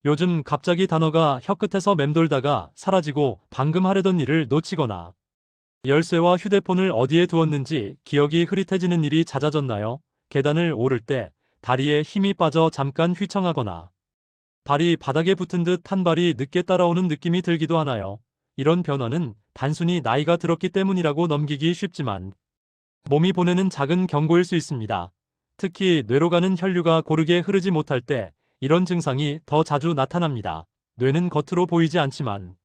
요즘 갑자기 단어가 혀끝에서 맴돌다가 사라지고 방금 하려던 일을 놓치거나 열쇠와 휴대폰을 어디에 두었는지 기억이 흐릿해지는 일이 잦아졌나요? 계단을 오를 때 다리에 힘이 빠져 잠깐 휘청하거나 발이 바닥에 붙은 듯 한 발이 늦게 따라오는 느낌이 들기도 하나요? 이런 변화는 단순히 나이가 들었기 때문이라고 넘기기 쉽지만 몸이 보내는 작은 경고일 수 있습니다. 특히 뇌로 가는 혈류가 고르게 흐르지 못할 때 이런 증상이 더 자주 나타납니다. 뇌는 겉으로 보이지 않지만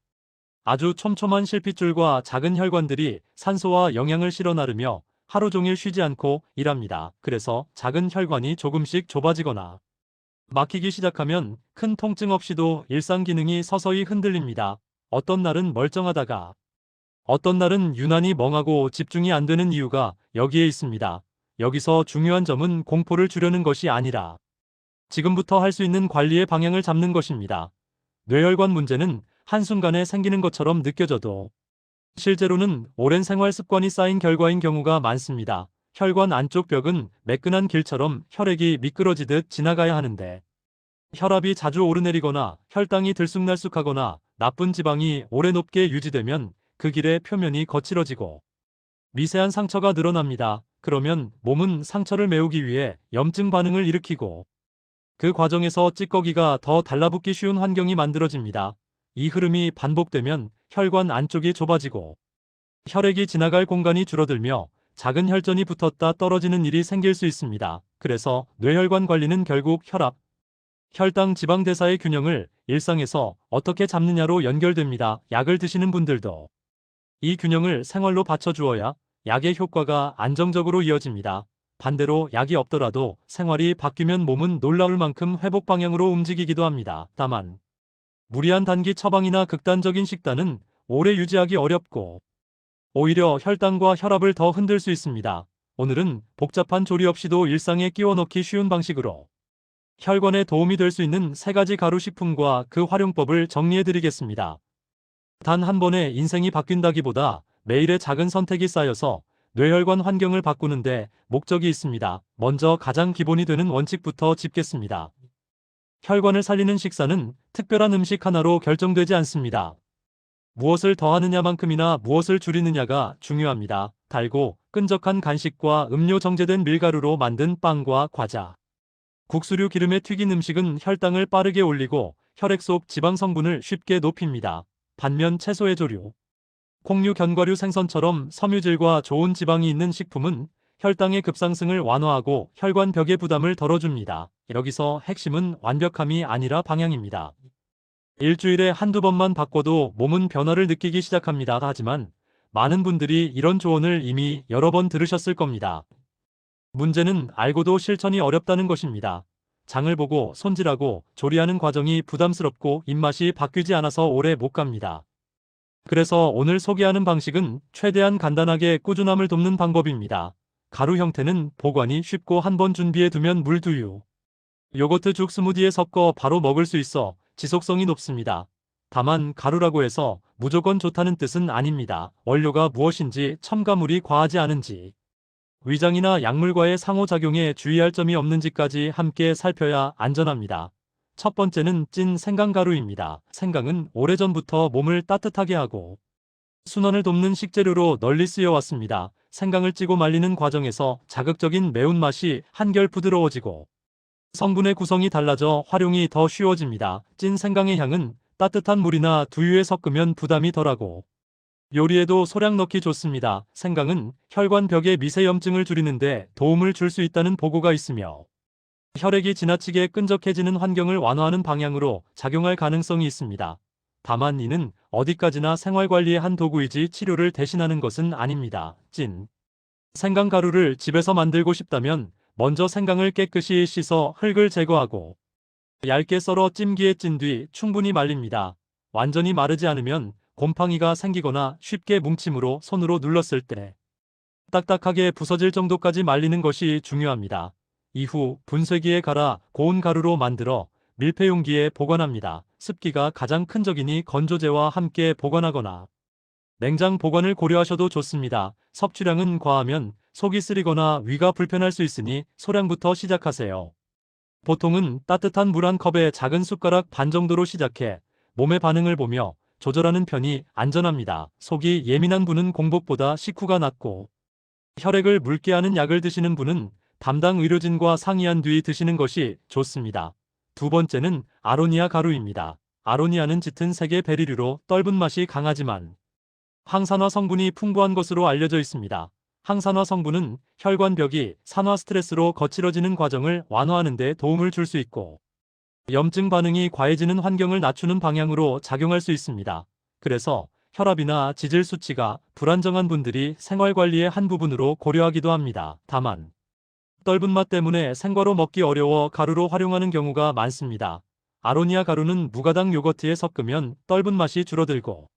아주 촘촘한 실핏줄과 작은 혈관들이 산소와 영양을 실어 나르며 하루 종일 쉬지 않고 일합니다. 그래서 작은 혈관이 조금씩 좁아지거나 막히기 시작하면 큰 통증 없이도 일상 기능이 서서히 흔들립니다. 어떤 날은 멀쩡하다가 어떤 날은 유난히 멍하고 집중이 안 되는 이유가 여기에 있습니다. 여기서 중요한 점은 공포를 주려는 것이 아니라 지금부터 할 수 있는 관리의 방향을 잡는 것입니다. 뇌혈관 문제는 한순간에 생기는 것처럼 느껴져도 실제로는 오랜 생활 습관이 쌓인 결과인 경우가 많습니다. 혈관 안쪽 벽은 매끈한 길처럼 혈액이 미끄러지듯 지나가야 하는데 혈압이 자주 오르내리거나 혈당이 들쑥날쑥하거나 나쁜 지방이 오래 높게 유지되면 그 길의 표면이 거칠어지고 미세한 상처가 늘어납니다. 그러면 몸은 상처를 메우기 위해 염증 반응을 일으키고 그 과정에서 찌꺼기가 더 달라붙기 쉬운 환경이 만들어집니다. 이 흐름이 반복되면 혈관 안쪽이 좁아지고 혈액이 지나갈 공간이 줄어들며 작은 혈전이 붙었다 떨어지는 일이 생길 수 있습니다. 그래서 뇌혈관 관리는 결국 혈압, 혈당, 지방 대사의 균형을 일상에서 어떻게 잡느냐로 연결됩니다. 약을 드시는 분들도 이 균형을 생활로 받쳐주어야 약의 효과가 안정적으로 이어집니다. 반대로 약이 없더라도 생활이 바뀌면 몸은 놀라울 만큼 회복 방향으로 움직이기도 합니다. 다만 무리한 단기 처방이나 극단적인 식단은 오래 유지하기 어렵고 오히려 혈당과 혈압을 더 흔들 수 있습니다. 오늘은 복잡한 조리 없이도 일상에 끼워 넣기 쉬운 방식으로 혈관에 도움이 될 수 있는 3가지 가루 식품과 그 활용법을 정리해 드리겠습니다. 단 한 번에 인생이 바뀐다기보다 매일의 작은 선택이 쌓여서 뇌혈관 환경을 바꾸는데 목적이 있습니다. 먼저 가장 기본이 되는 원칙부터 짚겠습니다. 혈관을 살리는 식사는 특별한 음식 하나로 결정되지 않습니다. 무엇을 더하느냐만큼이나 무엇을 줄이느냐가 중요합니다. 달고 끈적한 간식과 음료, 정제된 밀가루로 만든 빵과 과자, 국수류, 기름에 튀긴 음식은 혈당을 빠르게 올리고 혈액 속 지방 성분을 쉽게 높입니다. 반면 채소의 조류, 콩류, 견과류, 생선처럼 섬유질과 좋은 지방이 있는 식품은 혈당의 급상승을 완화하고 혈관 벽의 부담을 덜어줍니다. 여기서 핵심은 완벽함이 아니라 방향입니다. 일주일에 한두 번만 바꿔도 몸은 변화를 느끼기 시작합니다. 하지만 많은 분들이 이런 조언을 이미 여러 번 들으셨을 겁니다. 문제는 알고도 실천이 어렵다는 것입니다. 장을 보고 손질하고 조리하는 과정이 부담스럽고 입맛이 바뀌지 않아서 오래 못 갑니다. 그래서 오늘 소개하는 방식은 최대한 간단하게 꾸준함을 돕는 방법입니다. 가루 형태는 보관이 쉽고 한번 준비해 두면 물두유, 요거트, 죽, 스무디에 섞어 바로 먹을 수 있어 지속성이 높습니다. 다만 가루라고 해서 무조건 좋다는 뜻은 아닙니다. 원료가 무엇인지, 첨가물이 과하지 않은지, 위장이나 약물과의 상호작용에 주의할 점이 없는지까지 함께 살펴야 안전합니다. 첫 번째는 찐 생강가루입니다. 생강은 오래전부터 몸을 따뜻하게 하고 순환을 돕는 식재료로 널리 쓰여왔습니다. 생강을 찌고 말리는 과정에서 자극적인 매운맛이 한결 부드러워지고 성분의 구성이 달라져 활용이 더 쉬워집니다. 찐 생강의 향은 따뜻한 물이나 두유에 섞으면 부담이 덜하고 요리에도 소량 넣기 좋습니다. 생강은 혈관 벽의 미세 염증을 줄이는데 도움을 줄 수 있다는 보고가 있으며 혈액이 지나치게 끈적해지는 환경을 완화하는 방향으로 작용할 가능성이 있습니다. 다만 이는 어디까지나 생활관리의 한 도구이지 치료를 대신하는 것은 아닙니다. 찐 생강가루를 집에서 만들고 싶다면 먼저 생강을 깨끗이 씻어 흙을 제거하고 얇게 썰어 찜기에 찐 뒤 충분히 말립니다. 완전히 마르지 않으면 곰팡이가 생기거나 쉽게 뭉침으로 손으로 눌렀을 때 딱딱하게 부서질 정도까지 말리는 것이 중요합니다. 이후 분쇄기에 갈아 고운 가루로 만들어 밀폐용기에 보관합니다. 습기가 가장 큰 적이니 건조제와 함께 보관하거나 냉장 보관을 고려하셔도 좋습니다. 섭취량은 과하면 속이 쓰리거나 위가 불편할 수 있으니 소량부터 시작하세요. 보통은 따뜻한 물 한 컵에 작은 숟가락 반 정도로 시작해 몸의 반응을 보며 조절하는 편이 안전합니다. 속이 예민한 분은 공복보다 식후가 낫고, 혈액을 묽게 하는 약을 드시는 분은 담당 의료진과 상의한 뒤 드시는 것이 좋습니다. 두 번째는 아로니아 가루입니다. 아로니아는 짙은 색의 베리류로 떫은 맛이 강하지만 항산화 성분이 풍부한 것으로 알려져 있습니다. 항산화 성분은 혈관벽이 산화 스트레스로 거칠어지는 과정을 완화하는 데 도움을 줄 수 있고, 염증 반응이 과해지는 환경을 낮추는 방향으로 작용할 수 있습니다. 그래서 혈압이나 지질 수치가 불안정한 분들이 생활관리의 한 부분으로 고려하기도 합니다. 다만 떫은 맛 때문에 생과로 먹기 어려워 가루로 활용하는 경우가 많습니다. 아로니아 가루는 무가당 요거트에 섞으면 떫은 맛이 줄어들고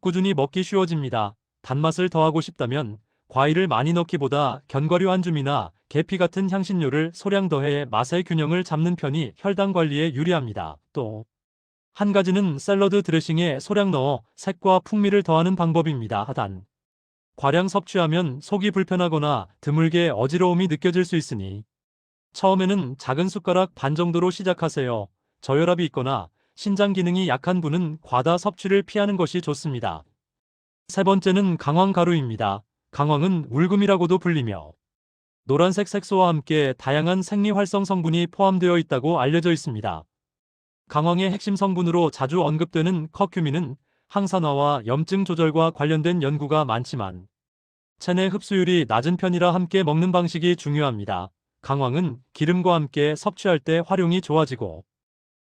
꾸준히 먹기 쉬워집니다. 단맛을 더하고 싶다면 과일을 많이 넣기보다 견과류 한 줌이나 계피 같은 향신료를 소량 더해 맛의 균형을 잡는 편이 혈당 관리에 유리합니다. 또 한 가지는 샐러드 드레싱에 소량 넣어 색과 풍미를 더하는 방법입니다. 단, 과량 섭취하면 속이 불편하거나 드물게 어지러움이 느껴질 수 있으니 처음에는 작은 숟가락 반 정도로 시작하세요. 저혈압이 있거나 신장 기능이 약한 분은 과다 섭취를 피하는 것이 좋습니다. 세 번째는 강황 가루입니다. 강황은 울금이라고도 불리며 노란색 색소와 함께 다양한 생리활성 성분이 포함되어 있다고 알려져 있습니다. 강황의 핵심 성분으로 자주 언급되는 커큐민은 항산화와 염증 조절과 관련된 연구가 많지만 체내 흡수율이 낮은 편이라 함께 먹는 방식이 중요합니다. 강황은 기름과 함께 섭취할 때 활용이 좋아지고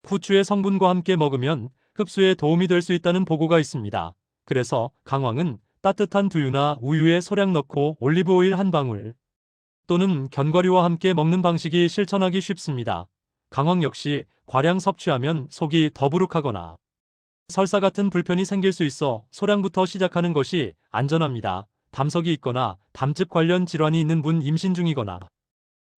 후추의 성분과 함께 먹으면 흡수에 도움이 될 수 있다는 보고가 있습니다. 그래서 강황은 따뜻한 두유나 우유에 소량 넣고 올리브 오일 한 방울 또는 견과류와 함께 먹는 방식이 실천하기 쉽습니다. 강황 역시 과량 섭취하면 속이 더부룩하거나 설사 같은 불편이 생길 수 있어 소량부터 시작하는 것이 안전합니다. 담석이 있거나 담즙 관련 질환이 있는 분, 임신 중이거나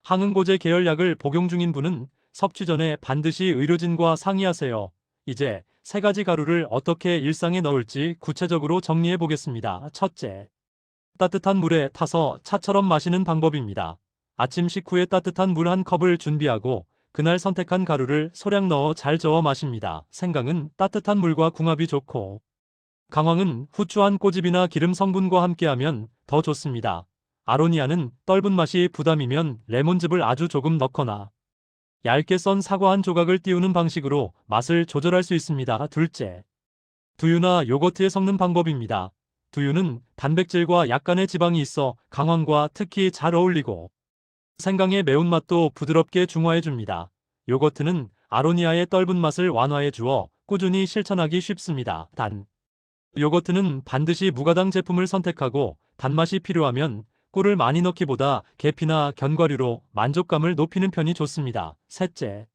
항응고제 계열 약을 복용 중인 분은 섭취 전에 반드시 의료진과 상의하세요. 이제 세 가지 가루를 어떻게 일상에 넣을지 구체적으로 정리해 보겠습니다. 첫째, 따뜻한 물에 타서 차처럼 마시는 방법입니다. 아침 식후에 따뜻한 물 한 컵을 준비하고 그날 선택한 가루를 소량 넣어 잘 저어 마십니다. 생강은 따뜻한 물과 궁합이 좋고 강황은 후추 한 꼬집이나 기름 성분과 함께하면 더 좋습니다. 아로니아는 떫은 맛이 부담이면 레몬즙을 아주 조금 넣거나 얇게 썬 사과 한 조각을 띄우는 방식으로 맛을 조절할 수 있습니다. 둘째, 두유나 요거트에 섞는 방법입니다. 두유는 단백질과 약간의 지방이 있어 강황과 특히 잘 어울리고 생강의 매운맛도 부드럽게 중화해줍니다. 요거트는 아로니아의 떫은 맛을 완화해 주어 꾸준히 실천하기 쉽습니다. 단, 요거트는 반드시 무가당 제품을 선택하고 단맛이 필요하면 꿀을 많이 넣기보다 계피나 견과류로 만족감을 높이는 편이 좋습니다. 셋째,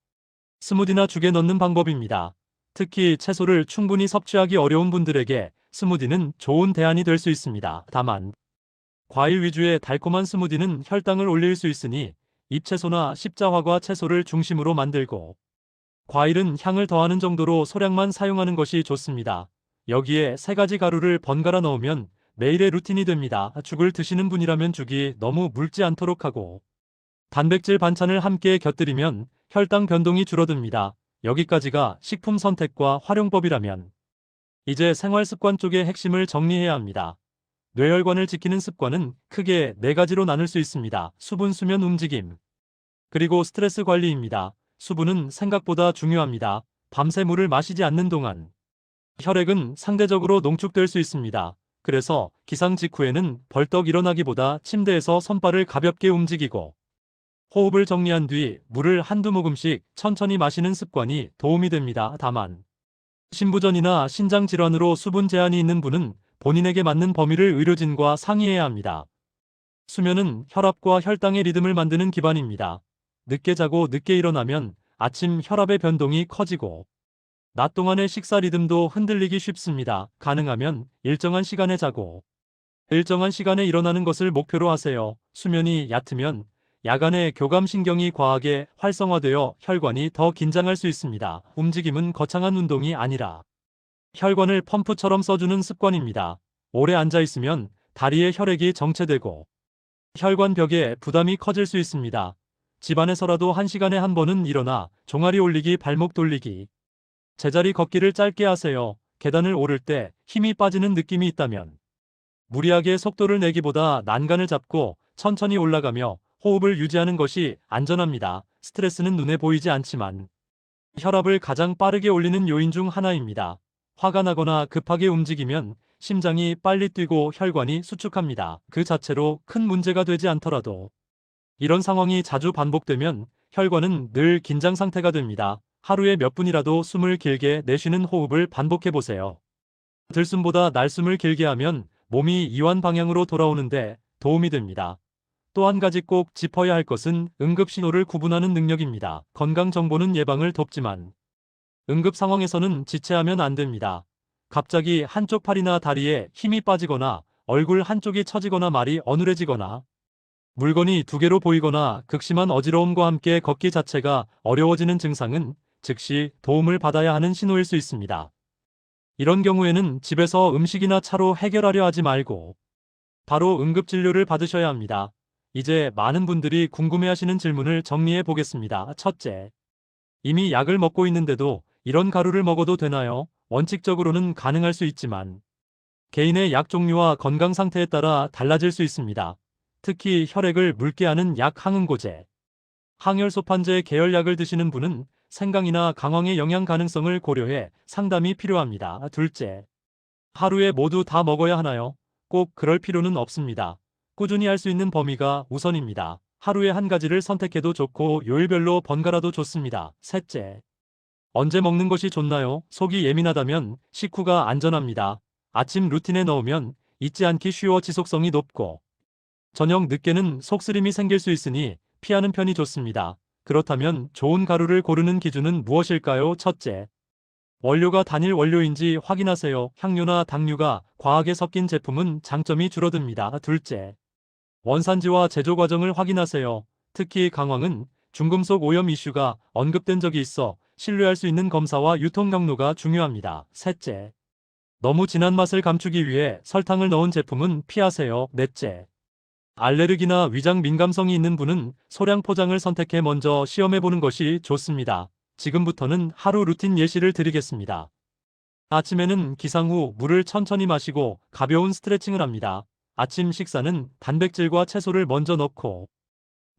스무디나 죽에 넣는 방법입니다. 특히 채소를 충분히 섭취하기 어려운 분들에게 스무디는 좋은 대안이 될 수 있습니다. 다만 과일 위주의 달콤한 스무디는 혈당을 올릴 수 있으니 잎채소나 십자화과 채소를 중심으로 만들고 과일은 향을 더하는 정도로 소량만 사용하는 것이 좋습니다. 여기에 세 가지 가루를 번갈아 넣으면 매일의 루틴이 됩니다. 죽을 드시는 분이라면 죽이 너무 묽지 않도록 하고 단백질 반찬을 함께 곁들이면 혈당 변동이 줄어듭니다. 여기까지가 식품 선택과 활용법이라면 이제 생활 습관 쪽의 핵심을 정리해야 합니다. 뇌혈관을 지키는 습관은 크게 네 가지로 나눌 수 있습니다. 수분, 수면, 움직임, 그리고 스트레스 관리입니다. 수분은 생각보다 중요합니다. 밤새 물을 마시지 않는 동안 혈액은 상대적으로 농축될 수 있습니다. 그래서 기상 직후에는 벌떡 일어나기보다 침대에서 손발을 가볍게 움직이고 호흡을 정리한 뒤 물을 한두 모금씩 천천히 마시는 습관이 도움이 됩니다. 다만 신부전이나 신장 질환으로 수분 제한이 있는 분은 본인에게 맞는 범위를 의료진과 상의해야 합니다. 수면은 혈압과 혈당의 리듬을 만드는 기반입니다. 늦게 자고 늦게 일어나면 아침 혈압의 변동이 커지고 낮 동안의 식사 리듬도 흔들리기 쉽습니다. 가능하면 일정한 시간에 자고 일정한 시간에 일어나는 것을 목표로 하세요. 수면이 얕으면 야간에 교감신경이 과하게 활성화되어 혈관이 더 긴장할 수 있습니다. 움직임은 거창한 운동이 아니라 혈관을 펌프처럼 써주는 습관입니다. 오래 앉아있으면 다리에 혈액이 정체되고 혈관 벽에 부담이 커질 수 있습니다. 집안에서라도 1시간에 한 번은 일어나 종아리 올리기, 발목 돌리기, 제자리 걷기를 짧게 하세요. 계단을 오를 때 힘이 빠지는 느낌이 있다면 무리하게 속도를 내기보다 난간을 잡고 천천히 올라가며 호흡을 유지하는 것이 안전합니다. 스트레스는 눈에 보이지 않지만 혈압을 가장 빠르게 올리는 요인 중 하나입니다. 화가 나거나 급하게 움직이면 심장이 빨리 뛰고 혈관이 수축합니다. 그 자체로 큰 문제가 되지 않더라도 이런 상황이 자주 반복되면 혈관은 늘 긴장 상태가 됩니다. 하루에 몇 분이라도 숨을 길게 내쉬는 호흡을 반복해 보세요. 들숨보다 날숨을 길게 하면 몸이 이완 방향으로 돌아오는데 도움이 됩니다. 또 한 가지 꼭 짚어야 할 것은 응급 신호를 구분하는 능력입니다. 건강 정보는 예방을 돕지만 응급 상황에서는 지체하면 안 됩니다. 갑자기 한쪽 팔이나 다리에 힘이 빠지거나 얼굴 한쪽이 처지거나 말이 어눌해지거나 물건이 두 개로 보이거나 극심한 어지러움과 함께 걷기 자체가 어려워지는 증상은 즉시 도움을 받아야 하는 신호일 수 있습니다. 이런 경우에는 집에서 음식이나 차로 해결하려 하지 말고 바로 응급진료를 받으셔야 합니다. 이제 많은 분들이 궁금해하시는 질문을 정리해 보겠습니다. 첫째, 이미 약을 먹고 있는데도 이런 가루를 먹어도 되나요? 원칙적으로는 가능할 수 있지만 개인의 약 종류와 건강 상태에 따라 달라질 수 있습니다. 특히 혈액을 묽게 하는 약 항응고제, 항열소판제 계열약을 드시는 분은 생강이나 강황의 영양 가능성을 고려해 상담이 필요합니다. 둘째, 하루에 모두 다 먹어야 하나요? 꼭 그럴 필요는 없습니다. 꾸준히 할 수 있는 범위가 우선입니다. 하루에 한 가지를 선택해도 좋고 요일별로 번갈아도 좋습니다. 셋째, 언제 먹는 것이 좋나요? 속이 예민하다면 식후가 안전합니다. 아침 루틴에 넣으면 잊지 않기 쉬워 지속성이 높고 저녁 늦게는 속쓰림이 생길 수 있으니 피하는 편이 좋습니다. 그렇다면 좋은 가루를 고르는 기준은 무엇일까요? 첫째, 원료가 단일 원료인지 확인하세요. 향료나 당류가 과하게 섞인 제품은 장점이 줄어듭니다. 둘째, 원산지와 제조 과정을 확인하세요. 특히 강황은 중금속 오염 이슈가 언급된 적이 있어 신뢰할 수 있는 검사와 유통 경로가 중요합니다. 셋째, 너무 진한 맛을 감추기 위해 설탕을 넣은 제품은 피하세요. 넷째, 알레르기나 위장 민감성이 있는 분은 소량 포장을 선택해 먼저 시험해보는 것이 좋습니다. 지금부터는 하루 루틴 예시를 드리겠습니다. 아침에는 기상 후 물을 천천히 마시고 가벼운 스트레칭을 합니다. 아침 식사는 단백질과 채소를 먼저 넣고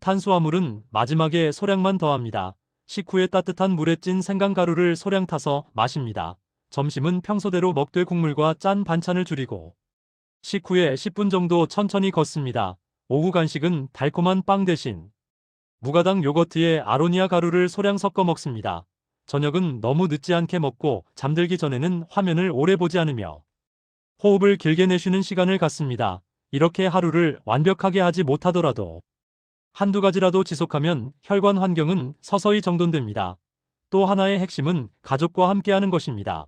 탄수화물은 마지막에 소량만 더합니다. 식후에 따뜻한 물에 찐 생강가루를 소량 타서 마십니다. 점심은 평소대로 먹되 국물과 짠 반찬을 줄이고 식후에 10분 정도 천천히 걷습니다. 오후 간식은 달콤한 빵 대신 무가당 요거트에 아로니아 가루를 소량 섞어 먹습니다. 저녁은 너무 늦지 않게 먹고 잠들기 전에는 화면을 오래 보지 않으며 호흡을 길게 내쉬는 시간을 갖습니다. 이렇게 하루를 완벽하게 하지 못하더라도 한두 가지라도 지속하면 혈관 환경은 서서히 정돈됩니다. 또 하나의 핵심은 가족과 함께하는 것입니다.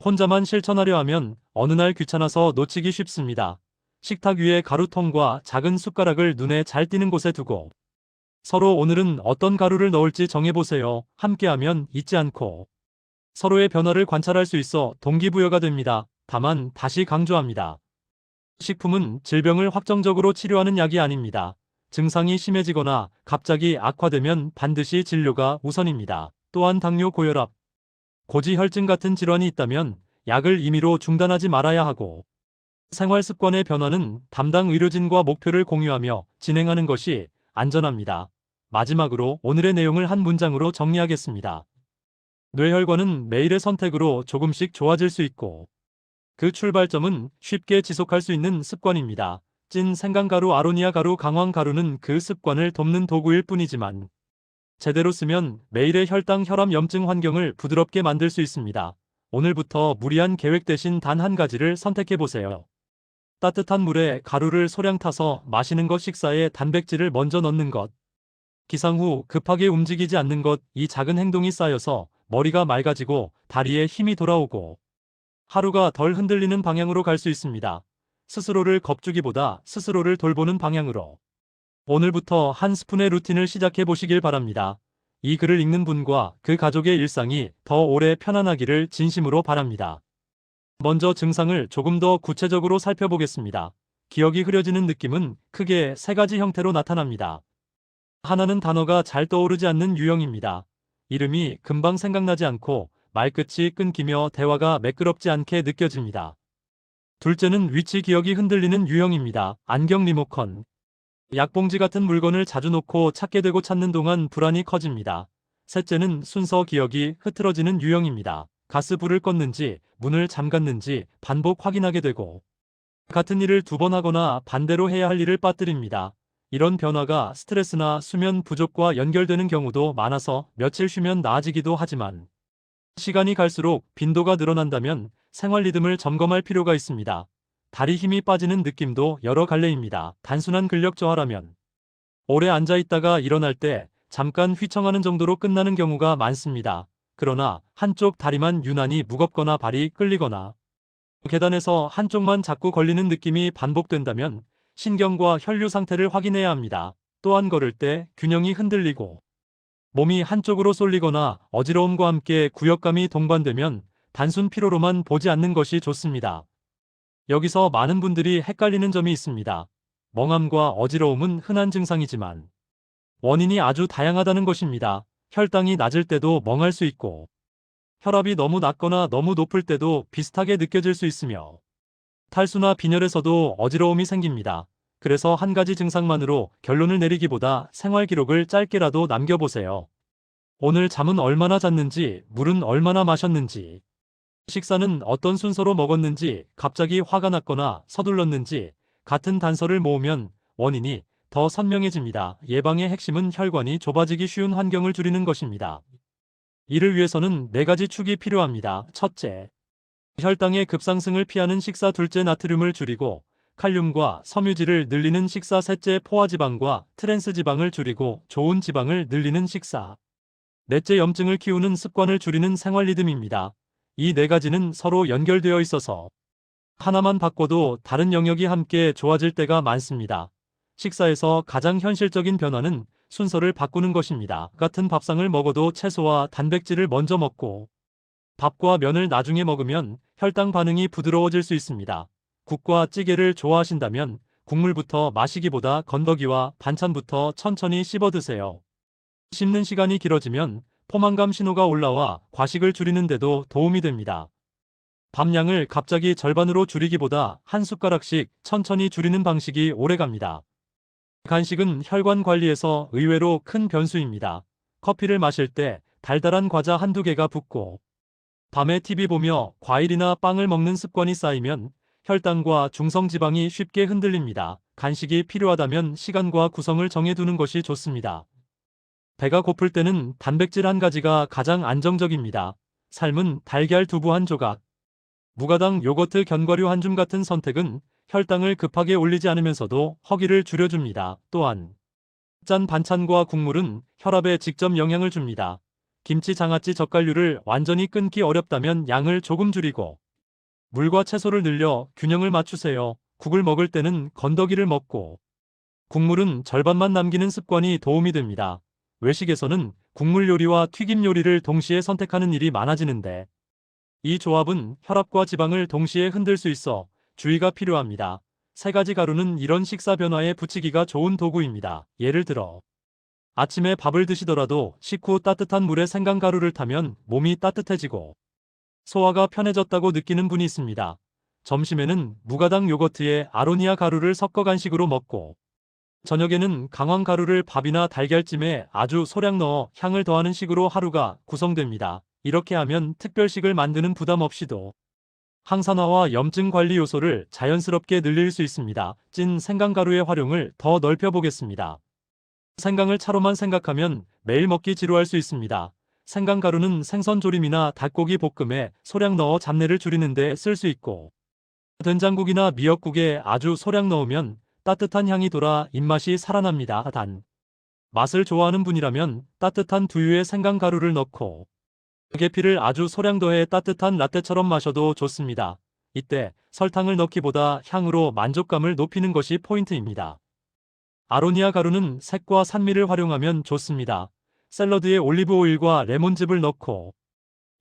혼자만 실천하려 하면 어느 날 귀찮아서 놓치기 쉽습니다. 식탁 위에 가루통과 작은 숟가락을 눈에 잘 띄는 곳에 두고 서로 오늘은 어떤 가루를 넣을지 정해보세요. 함께하면 잊지 않고 서로의 변화를 관찰할 수 있어 동기부여가 됩니다. 다만 다시 강조합니다. 식품은 질병을 확정적으로 치료하는 약이 아닙니다. 증상이 심해지거나 갑자기 악화되면 반드시 진료가 우선입니다. 또한 당뇨, 고혈압, 고지혈증 같은 질환이 있다면 약을 임의로 중단하지 말아야 하고 생활 습관의 변화는 담당 의료진과 목표를 공유하며 진행하는 것이 안전합니다. 마지막으로 오늘의 내용을 한 문장으로 정리하겠습니다. 뇌혈관은 매일의 선택으로 조금씩 좋아질 수 있고 그 출발점은 쉽게 지속할 수 있는 습관입니다. 찐 생강가루, 아로니아 가루, 강황 가루는 그 습관을 돕는 도구일 뿐이지만 제대로 쓰면 매일의 혈당, 혈압, 염증 환경을 부드럽게 만들 수 있습니다. 오늘부터 무리한 계획 대신 단 한 가지를 선택해 보세요. 따뜻한 물에 가루를 소량 타서 마시는 것, 식사에 단백질을 먼저 넣는 것, 기상 후 급하게 움직이지 않는 것, 이 작은 행동이 쌓여서 머리가 맑아지고 다리에 힘이 돌아오고 하루가 덜 흔들리는 방향으로 갈 수 있습니다. 스스로를 겁주기보다 스스로를 돌보는 방향으로 오늘부터 한 스푼의 루틴을 시작해 보시길 바랍니다. 이 글을 읽는 분과 그 가족의 일상이 더 오래 편안하기를 진심으로 바랍니다. 먼저 증상을 조금 더 구체적으로 살펴보겠습니다. 기억이 흐려지는 느낌은 크게 세 가지 형태로 나타납니다. 하나는 단어가 잘 떠오르지 않는 유형입니다. 이름이 금방 생각나지 않고 말끝이 끊기며 대화가 매끄럽지 않게 느껴집니다. 둘째는 위치 기억이 흔들리는 유형입니다. 안경 리모컨, 약봉지 같은 물건을 자주 놓고 찾게 되고 찾는 동안 불안이 커집니다. 셋째는 순서 기억이 흐트러지는 유형입니다. 가스불을 껐는지 문을 잠갔는지 반복 확인하게 되고 같은 일을 두 번 하거나 반대로 해야 할 일을 빠뜨립니다. 이런 변화가 스트레스나 수면 부족과 연결되는 경우도 많아서 며칠 쉬면 나아지기도 하지만 시간이 갈수록 빈도가 늘어난다면 생활 리듬을 점검할 필요가 있습니다. 다리 힘이 빠지는 느낌도 여러 갈래입니다. 단순한 근력 저하라면 오래 앉아 있다가 일어날 때 잠깐 휘청하는 정도로 끝나는 경우가 많습니다. 그러나 한쪽 다리만 유난히 무겁거나 발이 끌리거나 계단에서 한쪽만 자꾸 걸리는 느낌이 반복된다면 신경과 혈류 상태를 확인해야 합니다. 또한 걸을 때 균형이 흔들리고 몸이 한쪽으로 쏠리거나 어지러움과 함께 구역감이 동반되면 단순 피로로만 보지 않는 것이 좋습니다. 여기서 많은 분들이 헷갈리는 점이 있습니다. 멍함과 어지러움은 흔한 증상이지만 원인이 아주 다양하다는 것입니다. 혈당이 낮을 때도 멍할 수 있고 혈압이 너무 낮거나 너무 높을 때도 비슷하게 느껴질 수 있으며 탈수나 빈혈에서도 어지러움이 생깁니다. 그래서 한 가지 증상만으로 결론을 내리기보다 생활 기록을 짧게라도 남겨보세요. 오늘 잠은 얼마나 잤는지, 물은 얼마나 마셨는지, 식사는 어떤 순서로 먹었는지, 갑자기 화가 났거나 서둘렀는지 같은 단서를 모으면 원인이 더 선명해집니다. 예방의 핵심은 혈관이 좁아지기 쉬운 환경을 줄이는 것입니다. 이를 위해서는 4가지 축이 필요합니다. 첫째, 혈당의 급상승을 피하는 식사. 둘째, 나트륨을 줄이고 칼륨과 섬유질을 늘리는 식사. 셋째, 포화지방과 트랜스지방을 줄이고 좋은 지방을 늘리는 식사. 넷째, 염증을 키우는 습관을 줄이는 생활 리듬입니다. 이 4가지는 서로 연결되어 있어서 하나만 바꿔도 다른 영역이 함께 좋아질 때가 많습니다. 식사에서 가장 현실적인 변화는 순서를 바꾸는 것입니다. 같은 밥상을 먹어도 채소와 단백질을 먼저 먹고 밥과 면을 나중에 먹으면 혈당 반응이 부드러워질 수 있습니다. 국과 찌개를 좋아하신다면 국물부터 마시기보다 건더기와 반찬부터 천천히 씹어 드세요. 씹는 시간이 길어지면 포만감 신호가 올라와 과식을 줄이는데도 도움이 됩니다. 밥 양을 갑자기 절반으로 줄이기보다 한 숟가락씩 천천히 줄이는 방식이 오래갑니다. 간식은 혈관 관리에서 의외로 큰 변수입니다. 커피를 마실 때 달달한 과자 한두 개가 붙고 밤에 TV 보며 과일이나 빵을 먹는 습관이 쌓이면 혈당과 중성지방이 쉽게 흔들립니다. 간식이 필요하다면 시간과 구성을 정해두는 것이 좋습니다. 배가 고플 때는 단백질 한 가지가 가장 안정적입니다. 삶은 달걀 두부 한 조각, 무가당 요거트 견과류 한 줌 같은 선택은 혈당을 급하게 올리지 않으면서도 허기를 줄여줍니다. 또한 짠 반찬과 국물은 혈압에 직접 영향을 줍니다. 김치, 장아찌, 젓갈류를 완전히 끊기 어렵다면 양을 조금 줄이고 물과 채소를 늘려 균형을 맞추세요. 국을 먹을 때는 건더기를 먹고 국물은 절반만 남기는 습관이 도움이 됩니다. 외식에서는 국물 요리와 튀김 요리를 동시에 선택하는 일이 많아지는데 이 조합은 혈압과 지방을 동시에 흔들 수 있어 주의가 필요합니다. 3가지 가루는 이런 식사 변화에 붙이기가 좋은 도구입니다. 예를 들어 아침에 밥을 드시더라도 식후 따뜻한 물에 생강가루를 타면 몸이 따뜻해지고 소화가 편해졌다고 느끼는 분이 있습니다. 점심에는 무가당 요거트에 아로니아 가루를 섞어 간식으로 먹고 저녁에는 강황 가루를 밥이나 달걀찜에 아주 소량 넣어 향을 더하는 식으로 하루가 구성됩니다. 이렇게 하면 특별식을 만드는 부담 없이도 항산화와 염증 관리 요소를 자연스럽게 늘릴 수 있습니다. 찐 생강가루의 활용을 더 넓혀보겠습니다. 생강을 차로만 생각하면 매일 먹기 지루할 수 있습니다. 생강가루는 생선 조림이나 닭고기 볶음에 소량 넣어 잡내를 줄이는 데 쓸 수 있고 된장국이나 미역국에 아주 소량 넣으면 따뜻한 향이 돌아 입맛이 살아납니다. 단, 맛을 좋아하는 분이라면 따뜻한 두유에 생강가루를 넣고 계피를 아주 소량 더해 따뜻한 라떼처럼 마셔도 좋습니다. 이때 설탕을 넣기보다 향으로 만족감을 높이는 것이 포인트입니다. 아로니아 가루는 색과 산미를 활용하면 좋습니다. 샐러드에 올리브 오일과 레몬즙을 넣고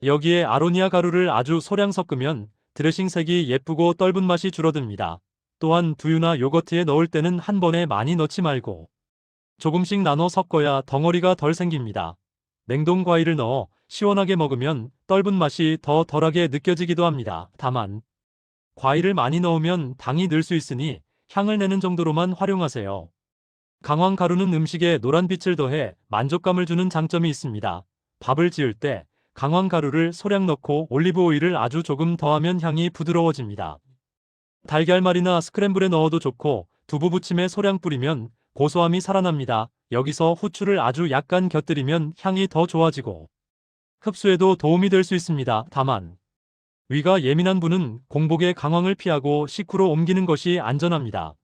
여기에 아로니아 가루를 아주 소량 섞으면 드레싱 색이 예쁘고 떫은 맛이 줄어듭니다. 또한 두유나 요거트에 넣을 때는 한 번에 많이 넣지 말고 조금씩 나눠 섞어야 덩어리가 덜 생깁니다. 냉동 과일을 넣어 시원하게 먹으면 떫은 맛이 더 덜하게 느껴지기도 합니다. 다만 과일을 많이 넣으면 당이 늘 수 있으니 향을 내는 정도로만 활용하세요. 강황 가루는 음식에 노란빛을 더해 만족감을 주는 장점이 있습니다. 밥을 지을 때 강황 가루를 소량 넣고 올리브 오일을 아주 조금 더하면 향이 부드러워집니다. 달걀말이나 스크램블에 넣어도 좋고 두부 부침에 소량 뿌리면 고소함이 살아납니다. 여기서 후추를 아주 약간 곁들이면 향이 더 좋아지고 흡수에도 도움이 될 수 있습니다. 다만 위가 예민한 분은 공복에 강황을 피하고 식후로 옮기는 것이 안전합니다.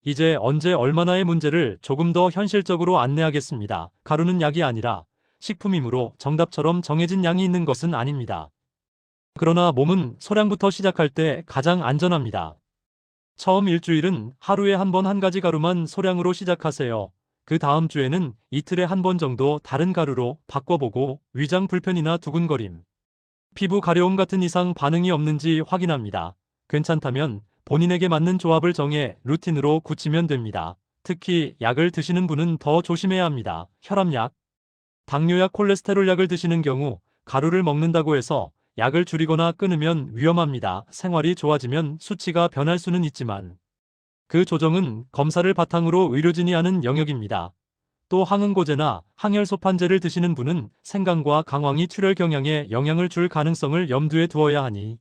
이제 언제 얼마나의 문제를 조금 더 현실적으로 안내하겠습니다. 가루는 약이 아니라 식품이므로 정답처럼 정해진 양이 있는 것은 아닙니다. 그러나 몸은 소량부터 시작할 때 가장 안전합니다. 처음 일주일은 하루에 한 번 한 가지 가루만 소량으로 시작하세요. 그 다음 주에는 이틀에 한 번 정도 다른 가루로 바꿔보고 위장 불편이나 두근거림, 피부 가려움 같은 이상 반응이 없는지 확인합니다. 괜찮다면 본인에게 맞는 조합을 정해 루틴으로 굳히면 됩니다. 특히 약을 드시는 분은 더 조심해야 합니다. 혈압약, 당뇨약, 콜레스테롤약을 드시는 경우 가루를 먹는다고 해서 약을 줄이거나 끊으면 위험합니다. 생활이 좋아지면 수치가 변할 수는 있지만 그 조정은 검사를 바탕으로 의료진이 하는 영역입니다. 또 항응고제나 항혈소판제를 드시는 분은 생강과 강황이 출혈 경향에 영향을 줄 가능성을 염두에 두어야 하니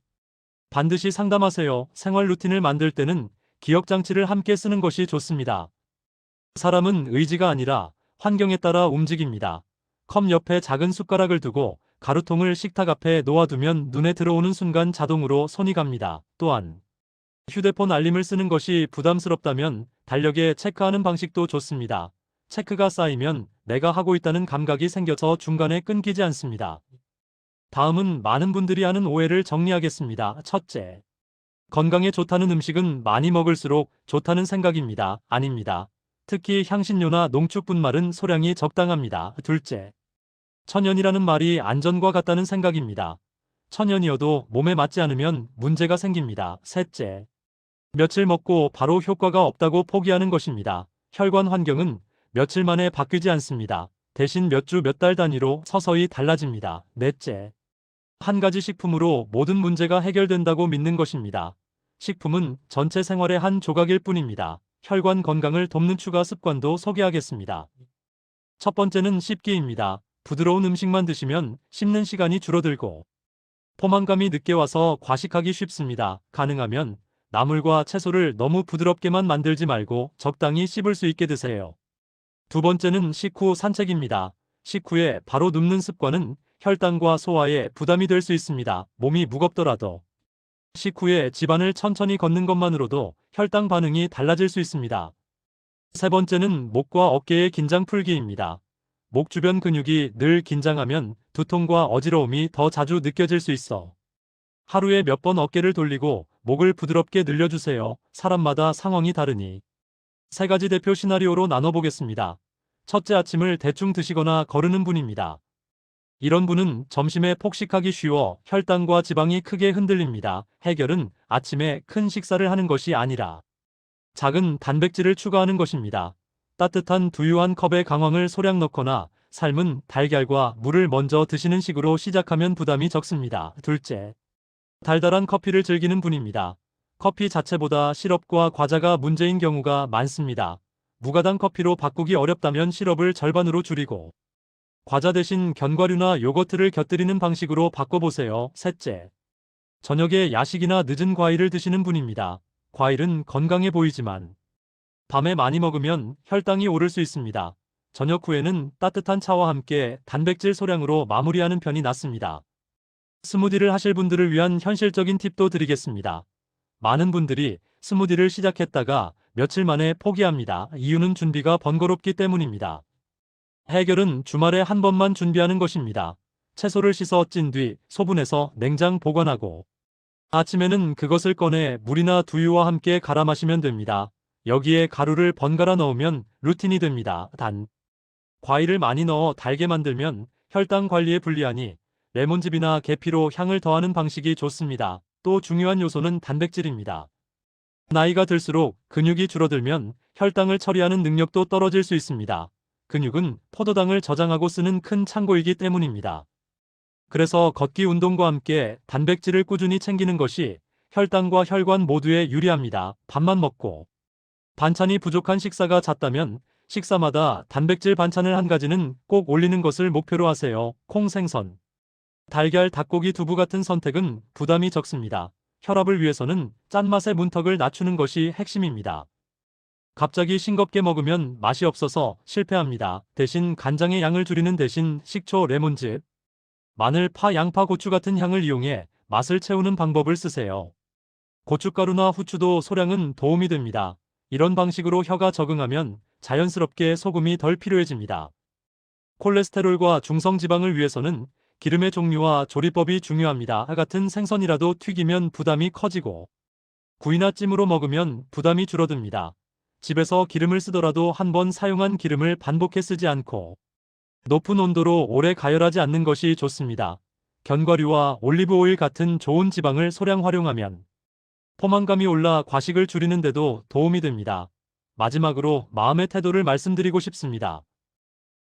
반드시 상담하세요. 생활 루틴을 만들 때는 기억장치를 함께 쓰는 것이 좋습니다. 사람은 의지가 아니라 환경에 따라 움직입니다. 컵 옆에 작은 숟가락을 두고 가루통을 식탁 앞에 놓아두면 눈에 들어오는 순간 자동으로 손이 갑니다. 또한 휴대폰 알림을 쓰는 것이 부담스럽다면 달력에 체크하는 방식도 좋습니다. 체크가 쌓이면 내가 하고 있다는 감각이 생겨서 중간에 끊기지 않습니다. 다음은 많은 분들이 하는 오해를 정리하겠습니다. 첫째, 건강에 좋다는 음식은 많이 먹을수록 좋다는 생각입니다. 아닙니다. 특히 향신료나 농축분말은 소량이 적당합니다. 둘째, 천연이라는 말이 안전과 같다는 생각입니다. 천연이어도 몸에 맞지 않으면 문제가 생깁니다. 셋째, 며칠 먹고 바로 효과가 없다고 포기하는 것입니다. 혈관 환경은 며칠 만에 바뀌지 않습니다. 대신 몇 주, 몇 달 단위로 서서히 달라집니다. 넷째, 한 가지 식품으로 모든 문제가 해결된다고 믿는 것입니다. 식품은 전체 생활의 한 조각일 뿐입니다. 혈관 건강을 돕는 추가 습관도 소개하겠습니다. 첫 번째는 씹기입니다. 부드러운 음식만 드시면 씹는 시간이 줄어들고 포만감이 늦게 와서 과식하기 쉽습니다. 가능하면 나물과 채소를 너무 부드럽게만 만들지 말고 적당히 씹을 수 있게 드세요. 두 번째는 식후 산책입니다. 식후에 바로 눕는 습관은 혈당과 소화에 부담이 될 수 있습니다. 몸이 무겁더라도 식후에 집안을 천천히 걷는 것만으로도 혈당 반응이 달라질 수 있습니다. 세 번째는 목과 어깨의 긴장 풀기입니다. 목 주변 근육이 늘 긴장하면 두통과 어지러움이 더 자주 느껴질 수 있어 하루에 몇 번 어깨를 돌리고 목을 부드럽게 늘려주세요. 사람마다 상황이 다르니 세 가지 대표 시나리오로 나눠보겠습니다. 첫째, 아침을 대충 드시거나 거르는 분입니다. 이런 분은 점심에 폭식하기 쉬워 혈당과 지방이 크게 흔들립니다. 해결은 아침에 큰 식사를 하는 것이 아니라 작은 단백질을 추가하는 것입니다. 따뜻한 두유 한 컵에 강황을 소량 넣거나 삶은 달걀과 물을 먼저 드시는 식으로 시작하면 부담이 적습니다. 둘째, 달달한 커피를 즐기는 분입니다. 커피 자체보다 시럽과 과자가 문제인 경우가 많습니다. 무가당 커피로 바꾸기 어렵다면 시럽을 절반으로 줄이고 과자 대신 견과류나 요거트를 곁들이는 방식으로 바꿔보세요. 셋째, 저녁에 야식이나 늦은 과일을 드시는 분입니다. 과일은 건강해 보이지만 밤에 많이 먹으면 혈당이 오를 수 있습니다. 저녁 후에는 따뜻한 차와 함께 단백질 소량으로 마무리하는 편이 낫습니다. 스무디를 하실 분들을 위한 현실적인 팁도 드리겠습니다. 많은 분들이 스무디를 시작했다가 며칠 만에 포기합니다. 이유는 준비가 번거롭기 때문입니다. 해결은 주말에 한 번만 준비하는 것입니다. 채소를 씻어 찐 뒤 소분해서 냉장 보관하고 아침에는 그것을 꺼내 물이나 두유와 함께 갈아 마시면 됩니다. 여기에 가루를 번갈아 넣으면 루틴이 됩니다. 단, 과일을 많이 넣어 달게 만들면 혈당 관리에 불리하니 레몬즙이나 계피로 향을 더하는 방식이 좋습니다. 또 중요한 요소는 단백질입니다. 나이가 들수록 근육이 줄어들면 혈당을 처리하는 능력도 떨어질 수 있습니다. 근육은 포도당을 저장하고 쓰는 큰 창고이기 때문입니다. 그래서 걷기 운동과 함께 단백질을 꾸준히 챙기는 것이 혈당과 혈관 모두에 유리합니다. 밥만 먹고 반찬이 부족한 식사가 잦다면 식사마다 단백질 반찬을 한 가지는 꼭 올리는 것을 목표로 하세요. 콩, 생선, 달걀, 닭고기, 두부 같은 선택은 부담이 적습니다. 혈압을 위해서는 짠맛의 문턱을 낮추는 것이 핵심입니다. 갑자기 싱겁게 먹으면 맛이 없어서 실패합니다. 대신 간장의 양을 줄이는 대신 식초, 레몬즙, 마늘, 파, 양파, 고추 같은 향을 이용해 맛을 채우는 방법을 쓰세요. 고춧가루나 후추도 소량은 도움이 됩니다. 이런 방식으로 혀가 적응하면 자연스럽게 소금이 덜 필요해집니다. 콜레스테롤과 중성지방을 위해서는 기름의 종류와 조리법이 중요합니다. 같은 생선이라도 튀기면 부담이 커지고 구이나 찜으로 먹으면 부담이 줄어듭니다. 집에서 기름을 쓰더라도 한 번 사용한 기름을 반복해 쓰지 않고 높은 온도로 오래 가열하지 않는 것이 좋습니다. 견과류와 올리브오일 같은 좋은 지방을 소량 활용하면 포만감이 올라 과식을 줄이는 데도 도움이 됩니다. 마지막으로 마음의 태도를 말씀드리고 싶습니다.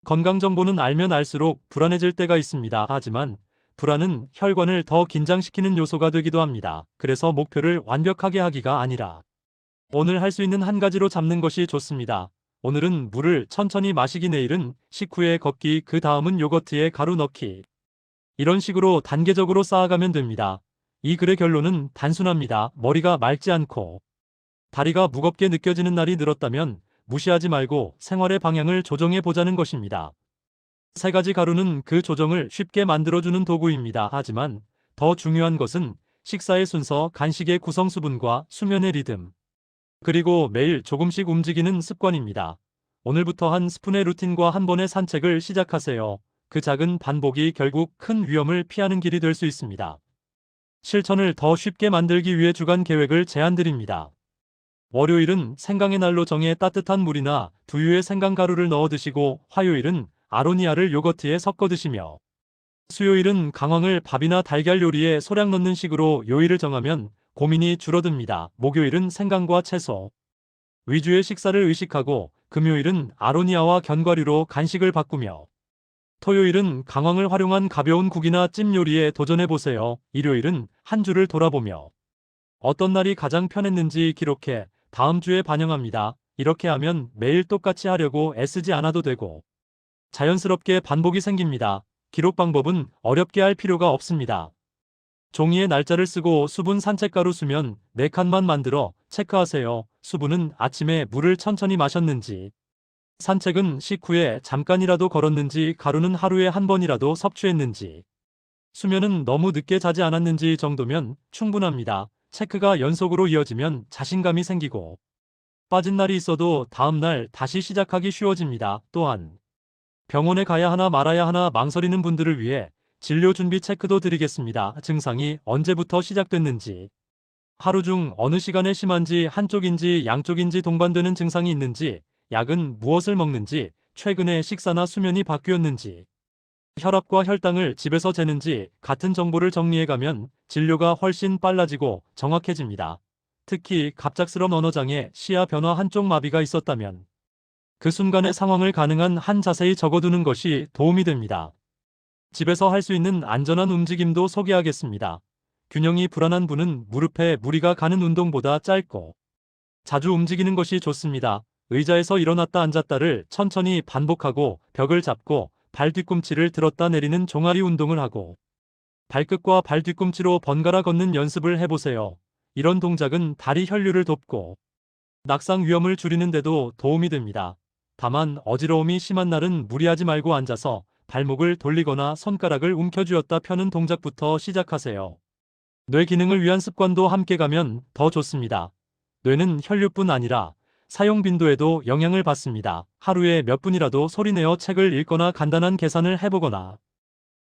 건강 정보는 알면 알수록 불안해질 때가 있습니다. 하지만 불안은 혈관을 더 긴장시키는 요소가 되기도 합니다. 그래서 목표를 완벽하게 하기가 아니라 오늘 할 수 있는 한 가지로 잡는 것이 좋습니다. 오늘은 물을 천천히 마시기, 내일은 식후에 걷기, 그 다음은 요거트에 가루 넣기. 이런 식으로 단계적으로 쌓아가면 됩니다. 이 글의 결론은 단순합니다. 머리가 맑지 않고 다리가 무겁게 느껴지는 날이 늘었다면 무시하지 말고 생활의 방향을 조정해 보자는 것입니다. 세 가지 가루는 그 조정을 쉽게 만들어주는 도구입니다. 하지만 더 중요한 것은 식사의 순서, 간식의 구성, 수분과 수면의 리듬, 그리고 매일 조금씩 움직이는 습관입니다. 오늘부터 한 스푼의 루틴과 한 번의 산책을 시작하세요. 그 작은 반복이 결국 큰 위험을 피하는 길이 될 수 있습니다. 실천을 더 쉽게 만들기 위해 주간 계획을 제안드립니다. 월요일은 생강의 날로 정해 따뜻한 물이나 두유에 생강가루를 넣어 드시고, 화요일은 아로니아를 요거트에 섞어 드시며, 수요일은 강황을 밥이나 달걀 요리에 소량 넣는 식으로 요일을 정하면 고민이 줄어듭니다. 목요일은 생강과 채소 위주의 식사를 의식하고, 금요일은 아로니아와 견과류로 간식을 바꾸며, 토요일은 강황을 활용한 가벼운 국이나 찜 요리에 도전해보세요. 일요일은 한 주를 돌아보며 어떤 날이 가장 편했는지 기록해 다음 주에 반영합니다. 이렇게 하면 매일 똑같이 하려고 애쓰지 않아도 되고 자연스럽게 반복이 생깁니다. 기록 방법은 어렵게 할 필요가 없습니다. 종이에 날짜를 쓰고 수분, 산책가루, 수면 4칸만 만들어 체크하세요. 수분은 아침에 물을 천천히 마셨는지, 산책은 식후에 잠깐이라도 걸었는지, 가루는 하루에 한 번이라도 섭취했는지, 수면은 너무 늦게 자지 않았는지 정도면 충분합니다. 체크가 연속으로 이어지면 자신감이 생기고 빠진 날이 있어도 다음 날 다시 시작하기 쉬워집니다. 또한 병원에 가야 하나 말아야 하나 망설이는 분들을 위해 진료 준비 체크도 드리겠습니다. 증상이 언제부터 시작됐는지, 하루 중 어느 시간에 심한지, 한쪽인지 양쪽인지 동반되는 증상이 있는지, 약은 무엇을 먹는지, 최근에 식사나 수면이 바뀌었는지, 혈압과 혈당을 집에서 재는지 같은 정보를 정리해가면 진료가 훨씬 빨라지고 정확해집니다. 특히 갑작스러운 언어장애, 시야 변화, 한쪽 마비가 있었다면 그 순간의 상황을 가능한 한 자세히 적어두는 것이 도움이 됩니다. 집에서 할 수 있는 안전한 움직임도 소개하겠습니다. 균형이 불안한 분은 무릎에 무리가 가는 운동보다 짧고 자주 움직이는 것이 좋습니다. 의자에서 일어났다 앉았다를 천천히 반복하고, 벽을 잡고 발 뒤꿈치를 들었다 내리는 종아리 운동을 하고 발끝과 발 뒤꿈치로 번갈아 걷는 연습을 해보세요. 이런 동작은 다리 혈류를 돕고 낙상 위험을 줄이는 데도 도움이 됩니다. 다만 어지러움이 심한 날은 무리하지 말고 앉아서 발목을 돌리거나 손가락을 움켜쥐었다 펴는 동작부터 시작하세요. 뇌 기능을 위한 습관도 함께 가면 더 좋습니다. 뇌는 혈류뿐 아니라 사용 빈도에도 영향을 받습니다. 하루에 몇 분이라도 소리내어 책을 읽거나 간단한 계산을 해보거나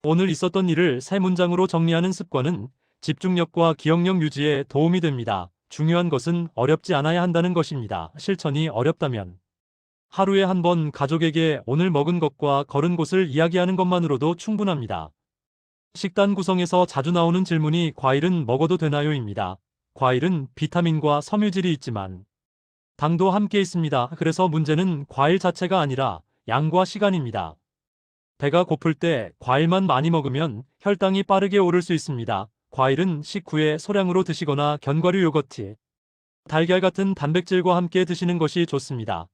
오늘 있었던 일을 세 문장으로 정리하는 습관은 집중력과 기억력 유지에 도움이 됩니다. 중요한 것은 어렵지 않아야 한다는 것입니다. 실천이 어렵다면 하루에 한 번 가족에게 오늘 먹은 것과 걸은 곳을 이야기하는 것만으로도 충분합니다. 식단 구성에서 자주 나오는 질문이 과일은 먹어도 되나요?입니다. 과일은 비타민과 섬유질이 있지만 당도 함께 있습니다. 그래서 문제는 과일 자체가 아니라 양과 시간입니다. 배가 고플 때 과일만 많이 먹으면 혈당이 빠르게 오를 수 있습니다. 과일은 식후에 소량으로 드시거나 견과류 요거트, 달걀 같은 단백질과 함께 드시는 것이 좋습니다.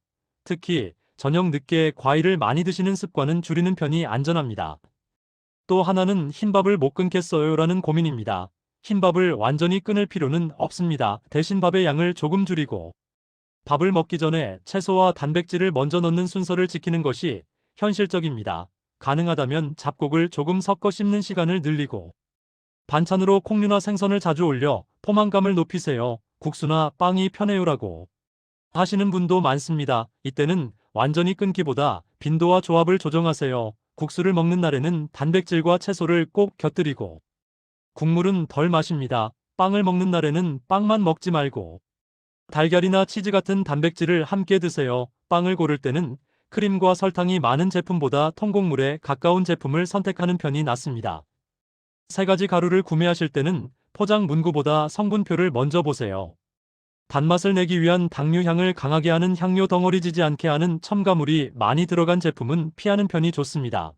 특히 저녁 늦게 과일을 많이 드시는 습관은 줄이는 편이 안전합니다. 또 하나는 흰밥을 못 끊겠어요라는 고민입니다. 흰밥을 완전히 끊을 필요는 없습니다. 대신 밥의 양을 조금 줄이고 밥을 먹기 전에 채소와 단백질을 먼저 넣는 순서를 지키는 것이 현실적입니다. 가능하다면 잡곡을 조금 섞어 씹는 시간을 늘리고 반찬으로 콩류나 생선을 자주 올려 포만감을 높이세요. 국수나 빵이 편해요라고 하시는 분도 많습니다. 이때는 완전히 끊기보다 빈도와 조합을 조정하세요. 국수를 먹는 날에는 단백질과 채소를 꼭 곁들이고 국물은 덜 마십니다. 빵을 먹는 날에는 빵만 먹지 말고 달걀이나 치즈 같은 단백질을 함께 드세요. 빵을 고를 때는 크림과 설탕이 많은 제품보다 통곡물에 가까운 제품을 선택하는 편이 낫습니다. 세 가지 가루를 구매하실 때는 포장 문구보다 성분표를 먼저 보세요. 단맛을 내기 위한 당류 향을 강하게 하는 향료 덩어리 지지 않게 하는 첨가물이 많이 들어간 제품은 피하는 편이 좋습니다.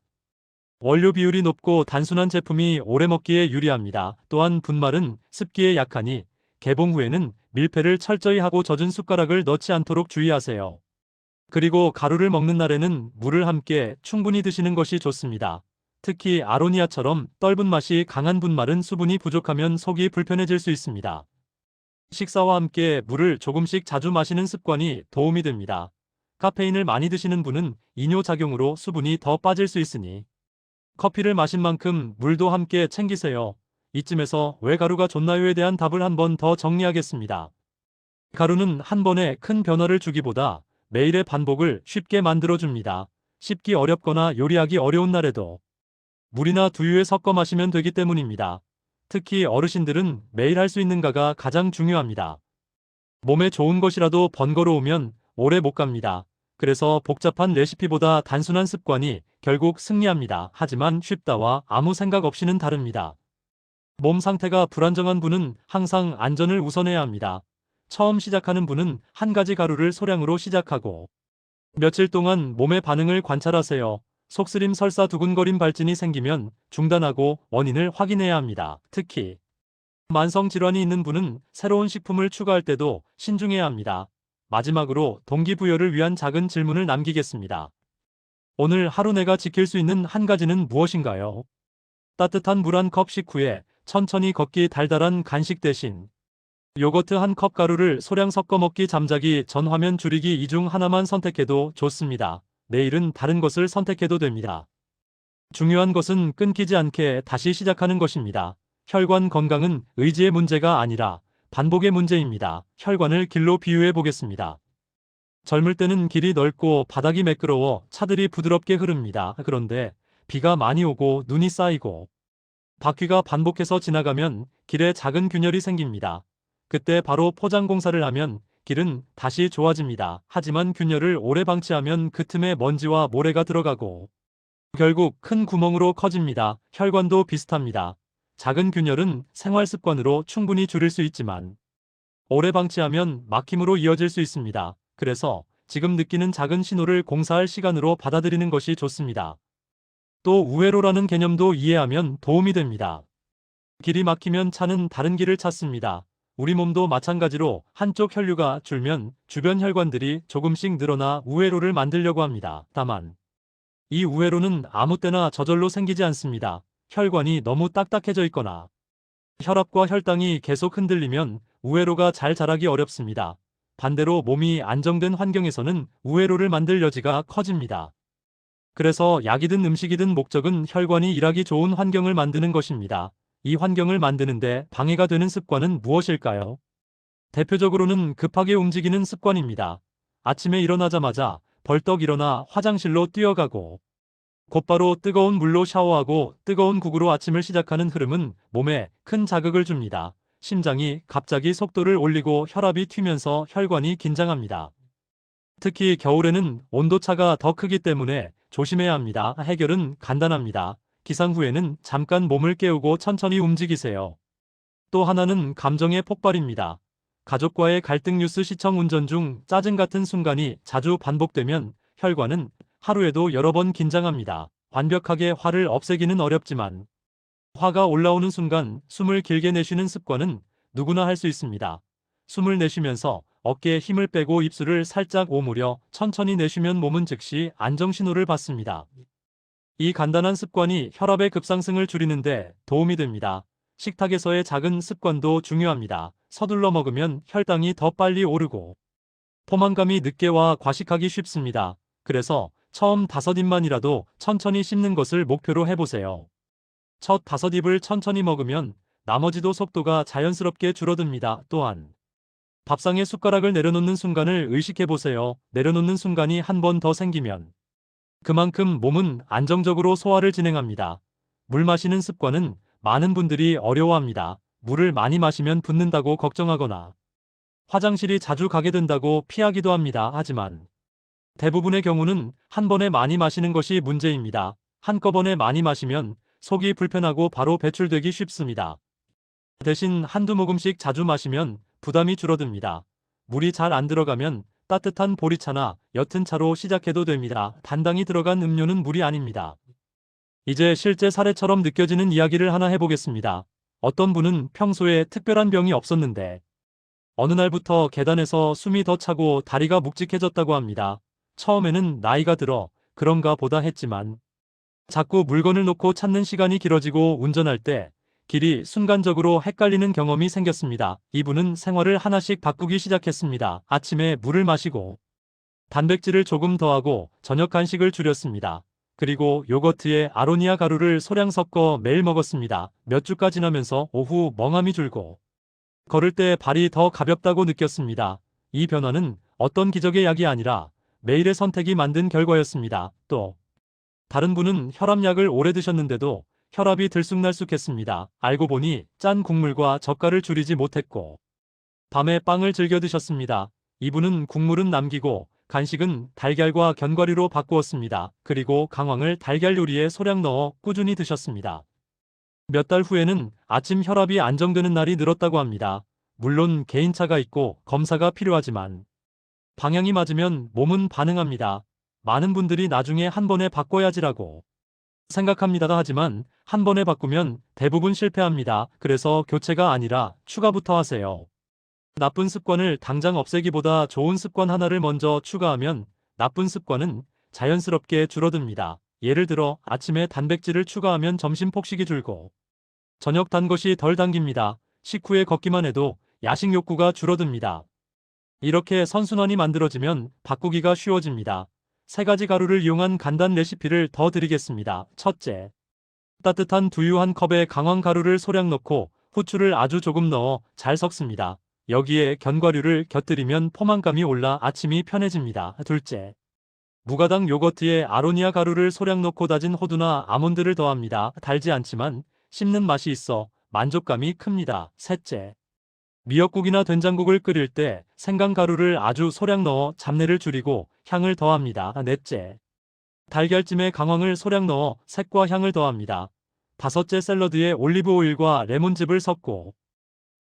원료 비율이 높고 단순한 제품이 오래 먹기에 유리합니다. 또한 분말은 습기에 약하니 개봉 후에는 밀폐를 철저히 하고 젖은 숟가락을 넣지 않도록 주의하세요. 그리고 가루를 먹는 날에는 물을 함께 충분히 드시는 것이 좋습니다. 특히 아로니아처럼 떫은 맛이 강한 분말은 수분이 부족하면 속이 불편해질 수 있습니다. 식사와 함께 물을 조금씩 자주 마시는 습관이 도움이 됩니다. 카페인을 많이 드시는 분은 이뇨작용으로 수분이 더 빠질 수 있으니 커피를 마신 만큼 물도 함께 챙기세요. 이쯤에서 왜 가루가 좋나요에 대한 답을 한 번 더 정리하겠습니다. 가루는 한 번에 큰 변화를 주기보다 매일의 반복을 쉽게 만들어줍니다. 씹기 어렵거나 요리하기 어려운 날에도 물이나 두유에 섞어 마시면 되기 때문입니다. 특히 어르신들은 매일 할 수 있는가가 가장 중요합니다. 몸에 좋은 것이라도 번거로우면 오래 못 갑니다. 그래서 복잡한 레시피보다 단순한 습관이 결국 승리합니다. 하지만 쉽다와 아무 생각 없이는 다릅니다. 몸 상태가 불안정한 분은 항상 안전을 우선해야 합니다. 처음 시작하는 분은 한 가지 가루를 소량으로 시작하고 며칠 동안 몸의 반응을 관찰하세요. 속쓰림 설사 두근거림 발진이 생기면 중단하고 원인을 확인해야 합니다. 특히 만성 질환이 있는 분은 새로운 식품을 추가할 때도 신중해야 합니다. 마지막으로 동기부여를 위한 작은 질문을 남기겠습니다. 오늘 하루 내가 지킬 수 있는 한 가지는 무엇인가요? 따뜻한 물 한 컵 식후에 천천히 걷기, 달달한 간식 대신 요거트 한 컵, 가루를 소량 섞어 먹기, 잠자기 전 화면 줄이기, 이 중 하나만 선택해도 좋습니다. 내일은 다른 것을 선택해도 됩니다. 중요한 것은 끊기지 않게 다시 시작하는 것입니다. 혈관 건강은 의지의 문제가 아니라 반복의 문제입니다. 혈관을 길로 비유해 보겠습니다. 젊을 때는 길이 넓고 바닥이 매끄러워 차들이 부드럽게 흐릅니다. 그런데 비가 많이 오고 눈이 쌓이고 바퀴가 반복해서 지나가면 길에 작은 균열이 생깁니다. 그때 바로 포장 공사를 하면 길은 다시 좋아집니다. 하지만 균열을 오래 방치하면 그 틈에 먼지와 모래가 들어가고 결국 큰 구멍으로 커집니다. 혈관도 비슷합니다. 작은 균열은 생활 습관으로 충분히 줄일 수 있지만 오래 방치하면 막힘으로 이어질 수 있습니다. 그래서 지금 느끼는 작은 신호를 공사할 시간으로 받아들이는 것이 좋습니다. 또 우회로라는 개념도 이해하면 도움이 됩니다. 길이 막히면 차는 다른 길을 찾습니다. 우리 몸도 마찬가지로 한쪽 혈류가 줄면 주변 혈관들이 조금씩 늘어나 우회로를 만들려고 합니다. 다만 이 우회로는 아무 때나 저절로 생기지 않습니다. 혈관이 너무 딱딱해져 있거나 혈압과 혈당이 계속 흔들리면 우회로가 잘 자라기 어렵습니다. 반대로 몸이 안정된 환경에서는 우회로를 만들 여지가 커집니다. 그래서 약이든 음식이든 목적은 혈관이 일하기 좋은 환경을 만드는 것입니다. 이 환경을 만드는데 방해가 되는 습관은 무엇일까요? 대표적으로는 급하게 움직이는 습관입니다. 아침에 일어나자마자 벌떡 일어나 화장실로 뛰어가고 곧바로 뜨거운 물로 샤워하고 뜨거운 국으로 아침을 시작하는 흐름은 몸에 큰 자극을 줍니다. 심장이 갑자기 속도를 올리고 혈압이 튀면서 혈관이 긴장합니다. 특히 겨울에는 온도차가 더 크기 때문에 조심해야 합니다. 해결은 간단합니다. 기상 후에는 잠깐 몸을 깨우고 천천히 움직이세요. 또 하나는 감정의 폭발입니다. 가족과의 갈등, 뉴스 시청, 운전 중 짜증 같은 순간이 자주 반복되면 혈관은 하루에도 여러 번 긴장합니다. 완벽하게 화를 없애기는 어렵지만 화가 올라오는 순간 숨을 길게 내쉬는 습관은 누구나 할 수 있습니다. 숨을 내쉬면서 어깨에 힘을 빼고 입술을 살짝 오므려 천천히 내쉬면 몸은 즉시 안정 신호를 받습니다. 이 간단한 습관이 혈압의 급상승을 줄이는데 도움이 됩니다. 식탁에서의 작은 습관도 중요합니다. 서둘러 먹으면 혈당이 더 빨리 오르고 포만감이 늦게 와 과식하기 쉽습니다. 그래서 처음 5입만이라도 천천히 씹는 것을 목표로 해보세요. 첫 5입을 천천히 먹으면 나머지도 속도가 자연스럽게 줄어듭니다. 또한 밥상에 숟가락을 내려놓는 순간을 의식해보세요. 내려놓는 순간이 한 번 더 생기면 그만큼 몸은 안정적으로 소화를 진행합니다. 물 마시는 습관은 많은 분들이 어려워합니다. 물을 많이 마시면 붓는다고 걱정하거나 화장실이 자주 가게 된다고 피하기도 합니다. 하지만 대부분의 경우는 한 번에 많이 마시는 것이 문제입니다. 한꺼번에 많이 마시면 속이 불편하고 바로 배출되기 쉽습니다. 대신 한두 모금씩 자주 마시면 부담이 줄어듭니다. 물이 잘 안 들어가면 따뜻한 보리차나 옅은 차로 시작해도 됩니다. 단당이 들어간 음료는 물이 아닙니다. 이제 실제 사례처럼 느껴지는 이야기를 하나 해보겠습니다. 어떤 분은 평소에 특별한 병이 없었는데 어느 날부터 계단에서 숨이 더 차고 다리가 묵직해졌다고 합니다. 처음에는 나이가 들어 그런가 보다 했지만 자꾸 물건을 놓고 찾는 시간이 길어지고 운전할 때 길이 순간적으로 헷갈리는 경험이 생겼습니다. 이분은 생활을 하나씩 바꾸기 시작했습니다. 아침에 물을 마시고 단백질을 조금 더하고 저녁 간식을 줄였습니다. 그리고 요거트에 아로니아 가루를 소량 섞어 매일 먹었습니다. 몇 주가 지나면서 오후 멍함이 줄고 걸을 때 발이 더 가볍다고 느꼈습니다. 이 변화는 어떤 기적의 약이 아니라 매일의 선택이 만든 결과였습니다. 또 다른 분은 혈압약을 오래 드셨는데도 혈압이 들쑥날쑥했습니다. 알고 보니 짠 국물과 젓갈을 줄이지 못했고 밤에 빵을 즐겨 드셨습니다. 이분은 국물은 남기고 간식은 달걀과 견과류로 바꾸었습니다. 그리고 강황을 달걀 요리에 소량 넣어 꾸준히 드셨습니다. 몇 달 후에는 아침 혈압이 안정되는 날이 늘었다고 합니다. 물론 개인차가 있고 검사가 필요하지만 방향이 맞으면 몸은 반응합니다. 많은 분들이 나중에 한 번에 바꿔야지라고 생각합니다. 하지만 한 번에 바꾸면 대부분 실패합니다. 그래서 교체가 아니라 추가부터 하세요. 나쁜 습관을 당장 없애기보다 좋은 습관 하나를 먼저 추가하면 나쁜 습관은 자연스럽게 줄어듭니다. 예를 들어 아침에 단백질을 추가하면 점심 폭식이 줄고 저녁 단 것이 덜 당깁니다. 식후에 걷기만 해도 야식 욕구가 줄어듭니다. 이렇게 선순환이 만들어지면 바꾸기가 쉬워집니다. 3가지 가루를 이용한 간단 레시피를 더 드리겠습니다. 첫째, 따뜻한 두유 한 컵에 강황 가루를 소량 넣고 후추를 아주 조금 넣어 잘 섞습니다. 여기에 견과류를 곁들이면 포만감이 올라 아침이 편해집니다. 둘째, 무가당 요거트에 아로니아 가루를 소량 넣고 다진 호두나 아몬드를 더합니다. 달지 않지만 씹는 맛이 있어 만족감이 큽니다. 셋째, 미역국이나 된장국을 끓일 때 생강가루를 아주 소량 넣어 잡내를 줄이고 향을 더합니다. 넷째, 달걀찜에 강황을 소량 넣어 색과 향을 더합니다. 다섯째, 샐러드에 올리브 오일과 레몬즙을 섞고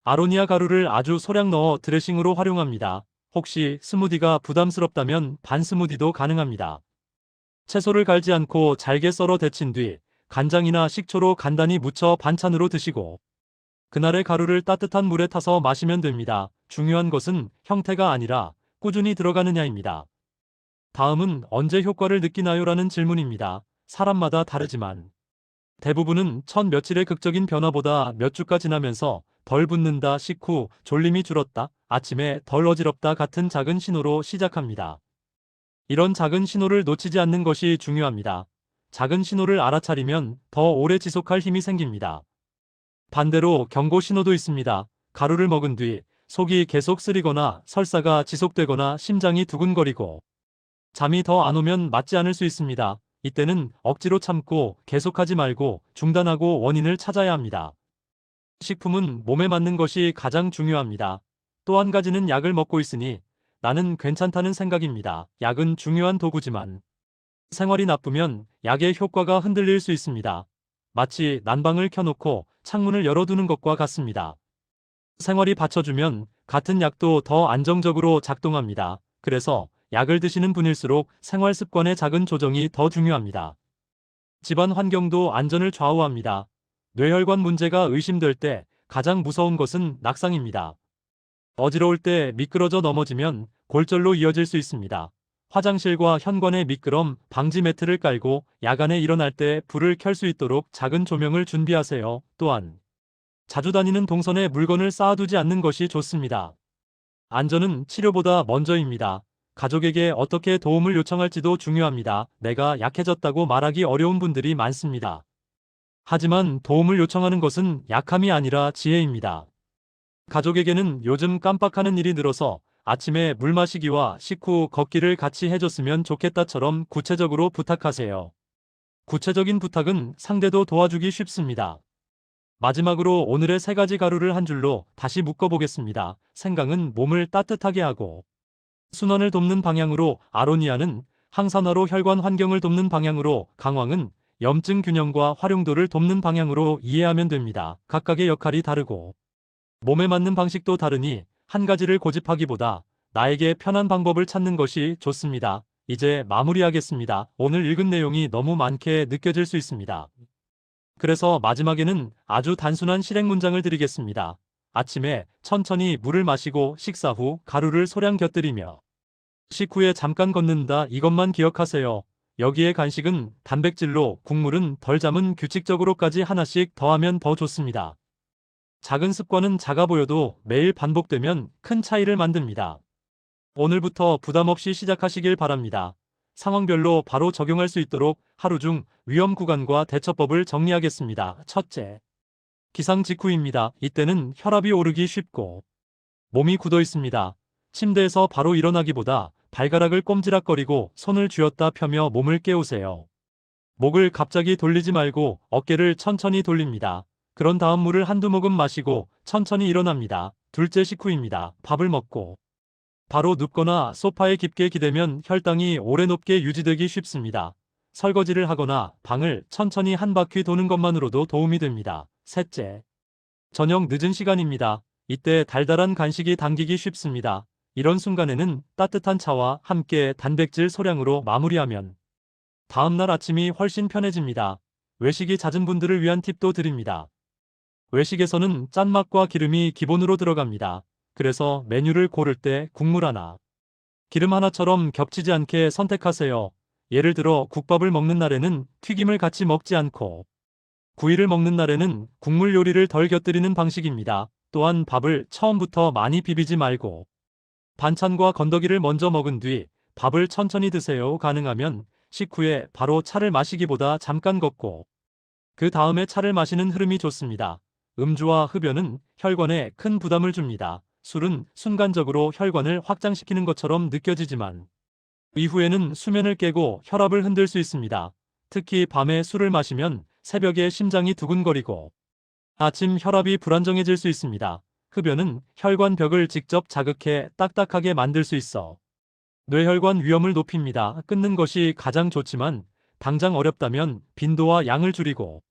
아로니아 가루를 아주 소량 넣어 드레싱으로 활용합니다. 혹시 스무디가 부담스럽다면 반 스무디도 가능합니다. 채소를 갈지 않고 잘게 썰어 데친 뒤 간장이나 식초로 간단히 무쳐 반찬으로 드시고 그날의 가루를 따뜻한 물에 타서 마시면 됩니다. 중요한 것은 형태가 아니라 꾸준히 들어가느냐입니다. 다음은 언제 효과를 느끼나요? 라는 질문입니다. 사람마다 다르지만 대부분은 첫 며칠의 극적인 변화보다 몇 주가 지나면서 덜 붓는다, 식후 졸림이 줄었다, 아침에 덜 어지럽다 같은 작은 신호로 시작합니다. 이런 작은 신호를 놓치지 않는 것이 중요합니다. 작은 신호를 알아차리면 더 오래 지속할 힘이 생깁니다. 반대로 경고 신호도 있습니다. 가루를 먹은 뒤 속이 계속 쓰리거나 설사가 지속되거나 심장이 두근거리고 잠이 더 안 오면 맞지 않을 수 있습니다. 이때는 억지로 참고 계속하지 말고 중단하고 원인을 찾아야 합니다. 식품은 몸에 맞는 것이 가장 중요합니다. 또 한 가지는 약을 먹고 있으니 나는 괜찮다는 생각입니다. 약은 중요한 도구지만 생활이 나쁘면 약의 효과가 흔들릴 수 있습니다. 마치 난방을 켜놓고 창문을 열어두는 것과 같습니다. 생활이 받쳐주면 같은 약도 더 안정적으로 작동합니다. 그래서 약을 드시는 분일수록 생활 습관의 작은 조정이 더 중요합니다. 집안 환경도 안전을 좌우합니다. 뇌혈관 문제가 의심될 때 가장 무서운 것은 낙상입니다. 어지러울 때 미끄러져 넘어지면 골절로 이어질 수 있습니다. 화장실과 현관에 미끄럼 방지 매트를 깔고 야간에 일어날 때 불을 켤 수 있도록 작은 조명을 준비하세요. 또한 자주 다니는 동선에 물건을 쌓아두지 않는 것이 좋습니다. 안전은 치료보다 먼저입니다. 가족에게 어떻게 도움을 요청할지도 중요합니다. 내가 약해졌다고 말하기 어려운 분들이 많습니다. 하지만 도움을 요청하는 것은 약함이 아니라 지혜입니다. 가족에게는 요즘 깜빡하는 일이 늘어서 아침에 물 마시기와 식후 걷기를 같이 해줬으면 좋겠다처럼 구체적으로 부탁하세요. 구체적인 부탁은 상대도 도와주기 쉽습니다. 마지막으로 오늘의 세 가지 가루를 한 줄로 다시 묶어보겠습니다. 생강은 몸을 따뜻하게 하고 순환을 돕는 방향으로, 아로니아는 항산화로 혈관 환경을 돕는 방향으로, 강황은 염증 균형과 활용도를 돕는 방향으로 이해하면 됩니다. 각각의 역할이 다르고 몸에 맞는 방식도 다르니 한 가지를 고집하기보다 나에게 편한 방법을 찾는 것이 좋습니다. 이제 마무리하겠습니다. 오늘 읽은 내용이 너무 많게 느껴질 수 있습니다. 그래서 마지막에는 아주 단순한 실행 문장을 드리겠습니다. 아침에 천천히 물을 마시고 식사 후 가루를 소량 곁들이며 식후에 잠깐 걷는다. 이것만 기억하세요. 여기에 간식은 단백질로, 국물은 덜 잠은 규칙적으로까지 하나씩 더하면 더 좋습니다. 작은 습관은 작아 보여도 매일 반복되면 큰 차이를 만듭니다. 오늘부터 부담 없이 시작하시길 바랍니다. 상황별로 바로 적용할 수 있도록 하루 중 위험 구간과 대처법을 정리하겠습니다. 첫째, 기상 직후입니다. 이때는 혈압이 오르기 쉽고 몸이 굳어 있습니다. 침대에서 바로 일어나기보다 발가락을 꼼지락거리고 손을 쥐었다 펴며 몸을 깨우세요. 목을 갑자기 돌리지 말고 어깨를 천천히 돌립니다. 그런 다음 물을 한두 모금 마시고 천천히 일어납니다. 둘째 식후입니다. 밥을 먹고 바로 눕거나 소파에 깊게 기대면 혈당이 오래 높게 유지되기 쉽습니다. 설거지를 하거나 방을 천천히 한 바퀴 도는 것만으로도 도움이 됩니다. 셋째, 저녁 늦은 시간입니다. 이때 달달한 간식이 당기기 쉽습니다. 이런 순간에는 따뜻한 차와 함께 단백질 소량으로 마무리하면 다음날 아침이 훨씬 편해집니다. 외식이 잦은 분들을 위한 팁도 드립니다. 외식에서는 짠맛과 기름이 기본으로 들어갑니다. 그래서 메뉴를 고를 때 국물 하나, 기름 하나처럼 겹치지 않게 선택하세요. 예를 들어 국밥을 먹는 날에는 튀김을 같이 먹지 않고 구이를 먹는 날에는 국물 요리를 덜 곁들이는 방식입니다. 또한 밥을 처음부터 많이 비비지 말고 반찬과 건더기를 먼저 먹은 뒤 밥을 천천히 드세요. 가능하면 식후에 바로 차를 마시기보다 잠깐 걷고 그 다음에 차를 마시는 흐름이 좋습니다. 음주와 흡연은 혈관에 큰 부담을 줍니다. 술은 순간적으로 혈관을 확장시키는 것처럼 느껴지지만 이후에는 수면을 깨고 혈압을 흔들 수 있습니다. 특히 밤에 술을 마시면 새벽에 심장이 두근거리고 아침 혈압이 불안정해질 수 있습니다. 흡연은 혈관 벽을 직접 자극해 딱딱하게 만들 수 있어 뇌혈관 위험을 높입니다. 끊는 것이 가장 좋지만 당장 어렵다면 빈도와 양을 줄이고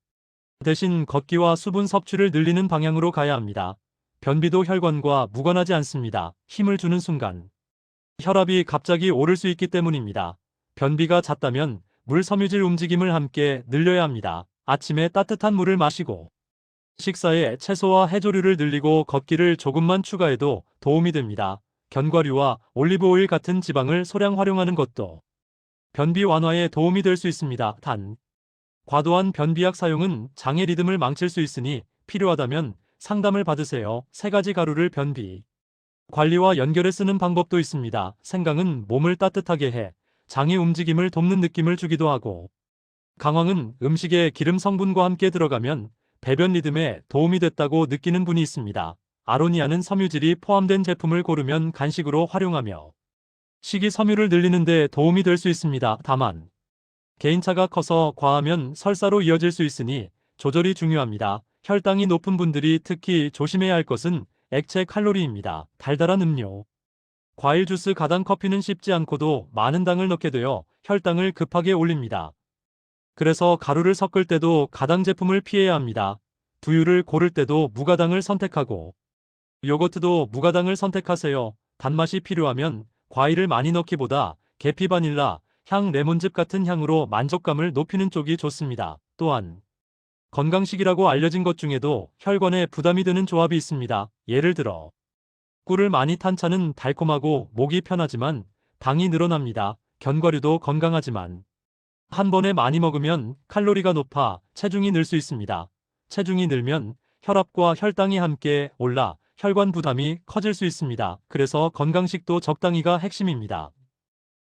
대신 걷기와 수분 섭취를 늘리는 방향으로 가야 합니다. 변비도 혈관과 무관하지 않습니다. 힘을 주는 순간 혈압이 갑자기 오를 수 있기 때문입니다. 변비가 잦다면 물 섬유질 움직임을 함께 늘려야 합니다. 아침에 따뜻한 물을 마시고 식사에 채소와 해조류를 늘리고 걷기를 조금만 추가해도 도움이 됩니다. 견과류와 올리브오일 같은 지방을 소량 활용하는 것도 변비 완화에 도움이 될 수 있습니다. 단, 과도한 변비약 사용은 장의 리듬을 망칠 수 있으니 필요하다면 상담을 받으세요. 세 가지 가루를 변비 관리와 연결해 쓰는 방법도 있습니다. 생강은 몸을 따뜻하게 해 장의 움직임을 돕는 느낌을 주기도 하고 강황은 음식에 기름 성분과 함께 들어가면 배변 리듬에 도움이 됐다고 느끼는 분이 있습니다. 아로니아는 섬유질이 포함된 제품을 고르면 간식으로 활용하며 식이섬유를 늘리는 데 도움이 될 수 있습니다. 다만 개인차가 커서 과하면 설사로 이어질 수 있으니 조절이 중요합니다. 혈당이 높은 분들이 특히 조심해야 할 것은 액체 칼로리입니다. 달달한 음료, 과일 주스, 가당 커피는 씹지 않고도 많은 당을 넣게 되어 혈당을 급하게 올립니다. 그래서 가루를 섞을 때도 가당 제품을 피해야 합니다. 두유를 고를 때도 무가당을 선택하고 요거트도 무가당을 선택하세요. 단맛이 필요하면 과일을 많이 넣기보다 계피 바닐라, 향 레몬즙 같은 향으로 만족감을 높이는 쪽이 좋습니다. 또한 건강식이라고 알려진 것 중에도 혈관에 부담이 되는 조합이 있습니다. 예를 들어 꿀을 많이 탄 차는 달콤하고 목이 편하지만 당이 늘어납니다. 견과류도 건강하지만 한 번에 많이 먹으면 칼로리가 높아 체중이 늘 수 있습니다. 체중이 늘면 혈압과 혈당이 함께 올라 혈관 부담이 커질 수 있습니다. 그래서 건강식도 적당히가 핵심입니다.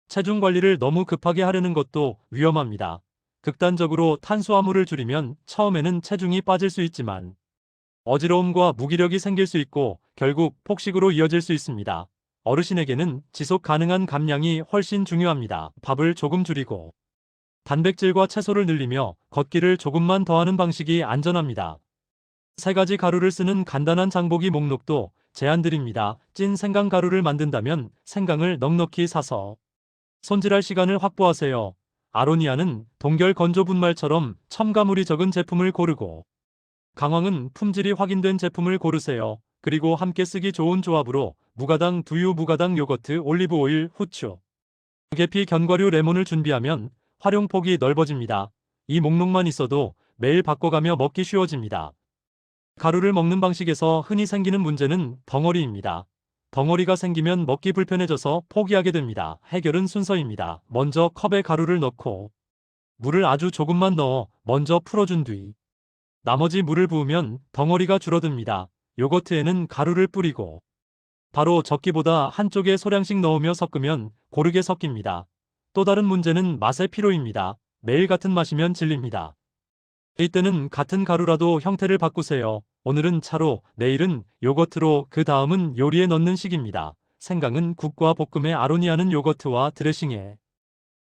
체중 관리를 너무 급하게 하려는 것도 위험합니다. 극단적으로 탄수화물을 줄이면 처음에는 체중이 빠질 수 있지만 어지러움과 무기력이 생길 수 있고 결국 폭식으로 이어질 수 있습니다. 어르신에게는 지속 가능한 감량이 훨씬 중요합니다. 밥을 조금 줄이고 단백질과 채소를 늘리며 걷기를 조금만 더하는 방식이 안전합니다. 3가지 가루를 쓰는 간단한 장보기 목록도 제안드립니다. 찐 생강 가루를 만든다면 생강을 넉넉히 사서 손질할 시간을 확보하세요. 아로니아는 동결 건조 분말처럼 첨가물이 적은 제품을 고르고 강황은 품질이 확인된 제품을 고르세요. 그리고 함께 쓰기 좋은 조합으로 무가당 두유, 무가당 요거트, 올리브 오일, 후추, 계피, 견과류, 레몬을 준비하면 활용폭이 넓어집니다. 이 목록만 있어도 매일 바꿔가며 먹기 쉬워집니다. 가루를 먹는 방식에서 흔히 생기는 문제는 덩어리입니다. 덩어리가 생기면 먹기 불편해져서 포기하게 됩니다. 해결은 순서입니다. 먼저 컵에 가루를 넣고 물을 아주 조금만 넣어 먼저 풀어준 뒤 나머지 물을 부으면 덩어리가 줄어듭니다. 요거트에는 가루를 뿌리고 바로 적기보다 한쪽에 소량씩 넣으며 섞으면 고르게 섞입니다. 또 다른 문제는 맛의 피로입니다. 매일 같은 맛이면 질립니다. 이때는 같은 가루라도 형태를 바꾸세요. 오늘은 차로, 내일은 요거트로, 그 다음은 요리에 넣는 식입니다. 생강은 국과 볶음에, 아로니아는 요거트와 드레싱에,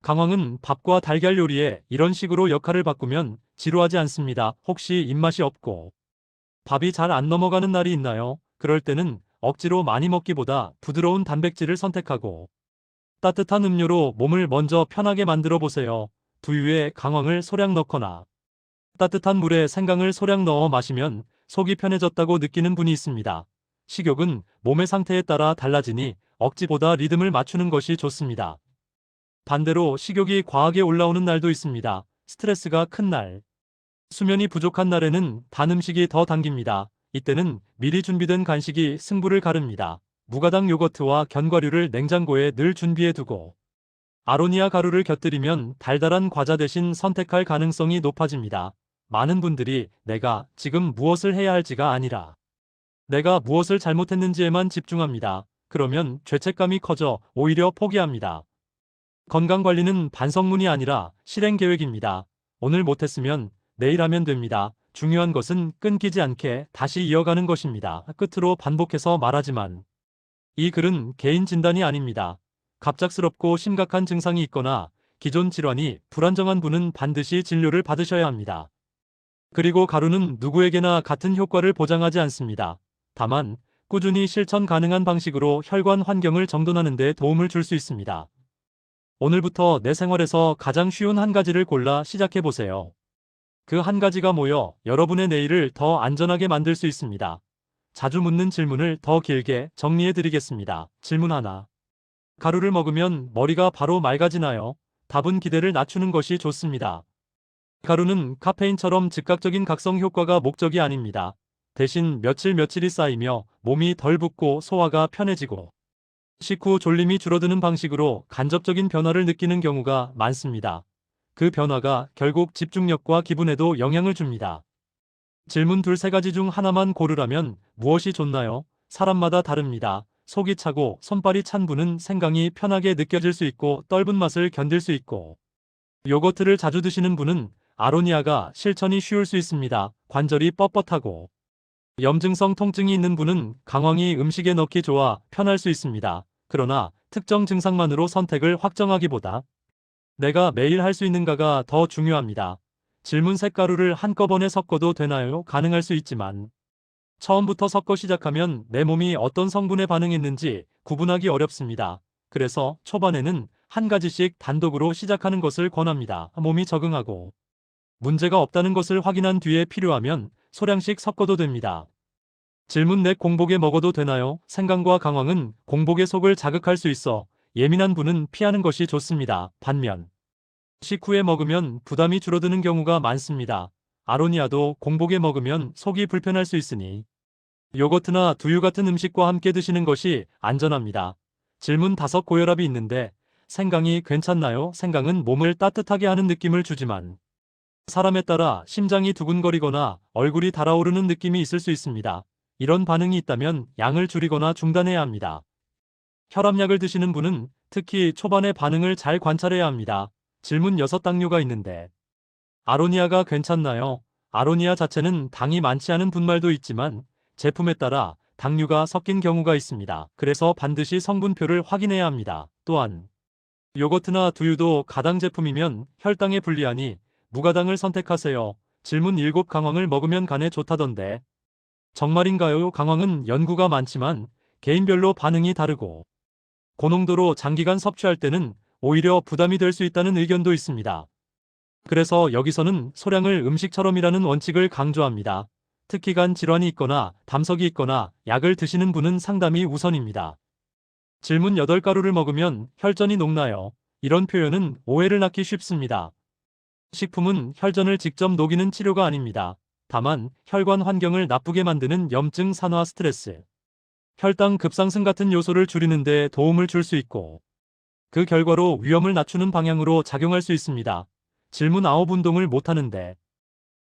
강황은 밥과 달걀 요리에 이런 식으로 역할을 바꾸면 지루하지 않습니다. 혹시 입맛이 없고 밥이 잘 안 넘어가는 날이 있나요? 그럴 때는 억지로 많이 먹기보다 부드러운 단백질을 선택하고 따뜻한 음료로 몸을 먼저 편하게 만들어 보세요. 두유에 강황을 소량 넣거나 따뜻한 물에 생강을 소량 넣어 마시면 속이 편해졌다고 느끼는 분이 있습니다. 식욕은 몸의 상태에 따라 달라지니 억지보다 리듬을 맞추는 것이 좋습니다. 반대로 식욕이 과하게 올라오는 날도 있습니다. 스트레스가 큰 날, 수면이 부족한 날에는 단 음식이 더 당깁니다. 이때는 미리 준비된 간식이 승부를 가릅니다. 무가당 요거트와 견과류를 냉장고에 늘 준비해 두고 아로니아 가루를 곁들이면 달달한 과자 대신 선택할 가능성이 높아집니다. 많은 분들이 내가 지금 무엇을 해야 할지가 아니라 내가 무엇을 잘못했는지에만 집중합니다. 그러면 죄책감이 커져 오히려 포기합니다. 건강관리는 반성문이 아니라 실행 계획입니다. 오늘 못했으면 내일 하면 됩니다. 중요한 것은 끊기지 않게 다시 이어가는 것입니다. 끝으로 반복해서 말하지만 이 글은 개인 진단이 아닙니다. 갑작스럽고 심각한 증상이 있거나 기존 질환이 불안정한 분은 반드시 진료를 받으셔야 합니다. 그리고 가루는 누구에게나 같은 효과를 보장하지 않습니다. 다만 꾸준히 실천 가능한 방식으로 혈관 환경을 정돈하는 데 도움을 줄 수 있습니다. 오늘부터 내 생활에서 가장 쉬운 한 가지를 골라 시작해 보세요. 그 한 가지가 모여 여러분의 내일을 더 안전하게 만들 수 있습니다. 자주 묻는 질문을 더 길게 정리해 드리겠습니다. 질문 하나. 가루를 먹으면 머리가 바로 맑아지나요? 답은 기대를 낮추는 것이 좋습니다. 가루는 카페인처럼 즉각적인 각성 효과가 목적이 아닙니다. 대신 며칠이 쌓이며 몸이 덜 붓고 소화가 편해지고 식후 졸림이 줄어드는 방식으로 간접적인 변화를 느끼는 경우가 많습니다. 그 변화가 결국 집중력과 기분에도 영향을 줍니다. 질문 2-3가지 중 하나만 고르라면 무엇이 좋나요? 사람마다 다릅니다. 속이 차고 손발이 찬 분은 생강이 편하게 느껴질 수 있고 떫은 맛을 견딜 수 있고 요거트를 자주 드시는 분은 아로니아가 실천이 쉬울 수 있습니다. 관절이 뻣뻣하고 염증성 통증이 있는 분은 강황이 음식에 넣기 좋아 편할 수 있습니다. 그러나 특정 증상만으로 선택을 확정하기보다 내가 매일 할 수 있는가가 더 중요합니다. 질문 색가루를 한꺼번에 섞어도 되나요? 가능할 수 있지만 처음부터 섞어 시작하면 내 몸이 어떤 성분에 반응했는지 구분하기 어렵습니다. 그래서 초반에는 한 가지씩 단독으로 시작하는 것을 권합니다. 몸이 적응하고 문제가 없다는 것을 확인한 뒤에 필요하면 소량씩 섞어도 됩니다. 질문 넷 공복에 먹어도 되나요? 생강과 강황은 공복의 속을 자극할 수 있어 예민한 분은 피하는 것이 좋습니다. 반면 식후에 먹으면 부담이 줄어드는 경우가 많습니다. 아로니아도 공복에 먹으면 속이 불편할 수 있으니 요거트나 두유 같은 음식과 함께 드시는 것이 안전합니다. 질문 5 고혈압이 있는데 생강이 괜찮나요? 생강은 몸을 따뜻하게 하는 느낌을 주지만 사람에 따라 심장이 두근거리거나 얼굴이 달아오르는 느낌이 있을 수 있습니다. 이런 반응이 있다면 양을 줄이거나 중단해야 합니다. 혈압약을 드시는 분은 특히 초반의 반응을 잘 관찰해야 합니다. 질문 6 당뇨가 있는데 아로니아가 괜찮나요? 아로니아 자체는 당이 많지 않은 분말도 있지만 제품에 따라 당류가 섞인 경우가 있습니다. 그래서 반드시 성분표를 확인해야 합니다. 또한 요거트나 두유도 가당 제품이면 혈당에 불리하니 무가당을 선택하세요. 질문 7 강황을 먹으면 간에 좋다던데 정말인가요? 강황은 연구가 많지만 개인별로 반응이 다르고 고농도로 장기간 섭취할 때는 오히려 부담이 될 수 있다는 의견도 있습니다. 그래서 여기서는 소량을 음식처럼이라는 원칙을 강조합니다. 특히 간 질환이 있거나 담석이 있거나 약을 드시는 분은 상담이 우선입니다. 질문 8 가루를 먹으면 혈전이 녹나요? 이런 표현은 오해를 낳기 쉽습니다. 식품은 혈전을 직접 녹이는 치료가 아닙니다. 다만 혈관 환경을 나쁘게 만드는 염증, 산화, 스트레스, 혈당 급상승 같은 요소를 줄이는 데 도움을 줄 수 있고 그 결과로 위험을 낮추는 방향으로 작용할 수 있습니다. 질문 9 운동을 못하는데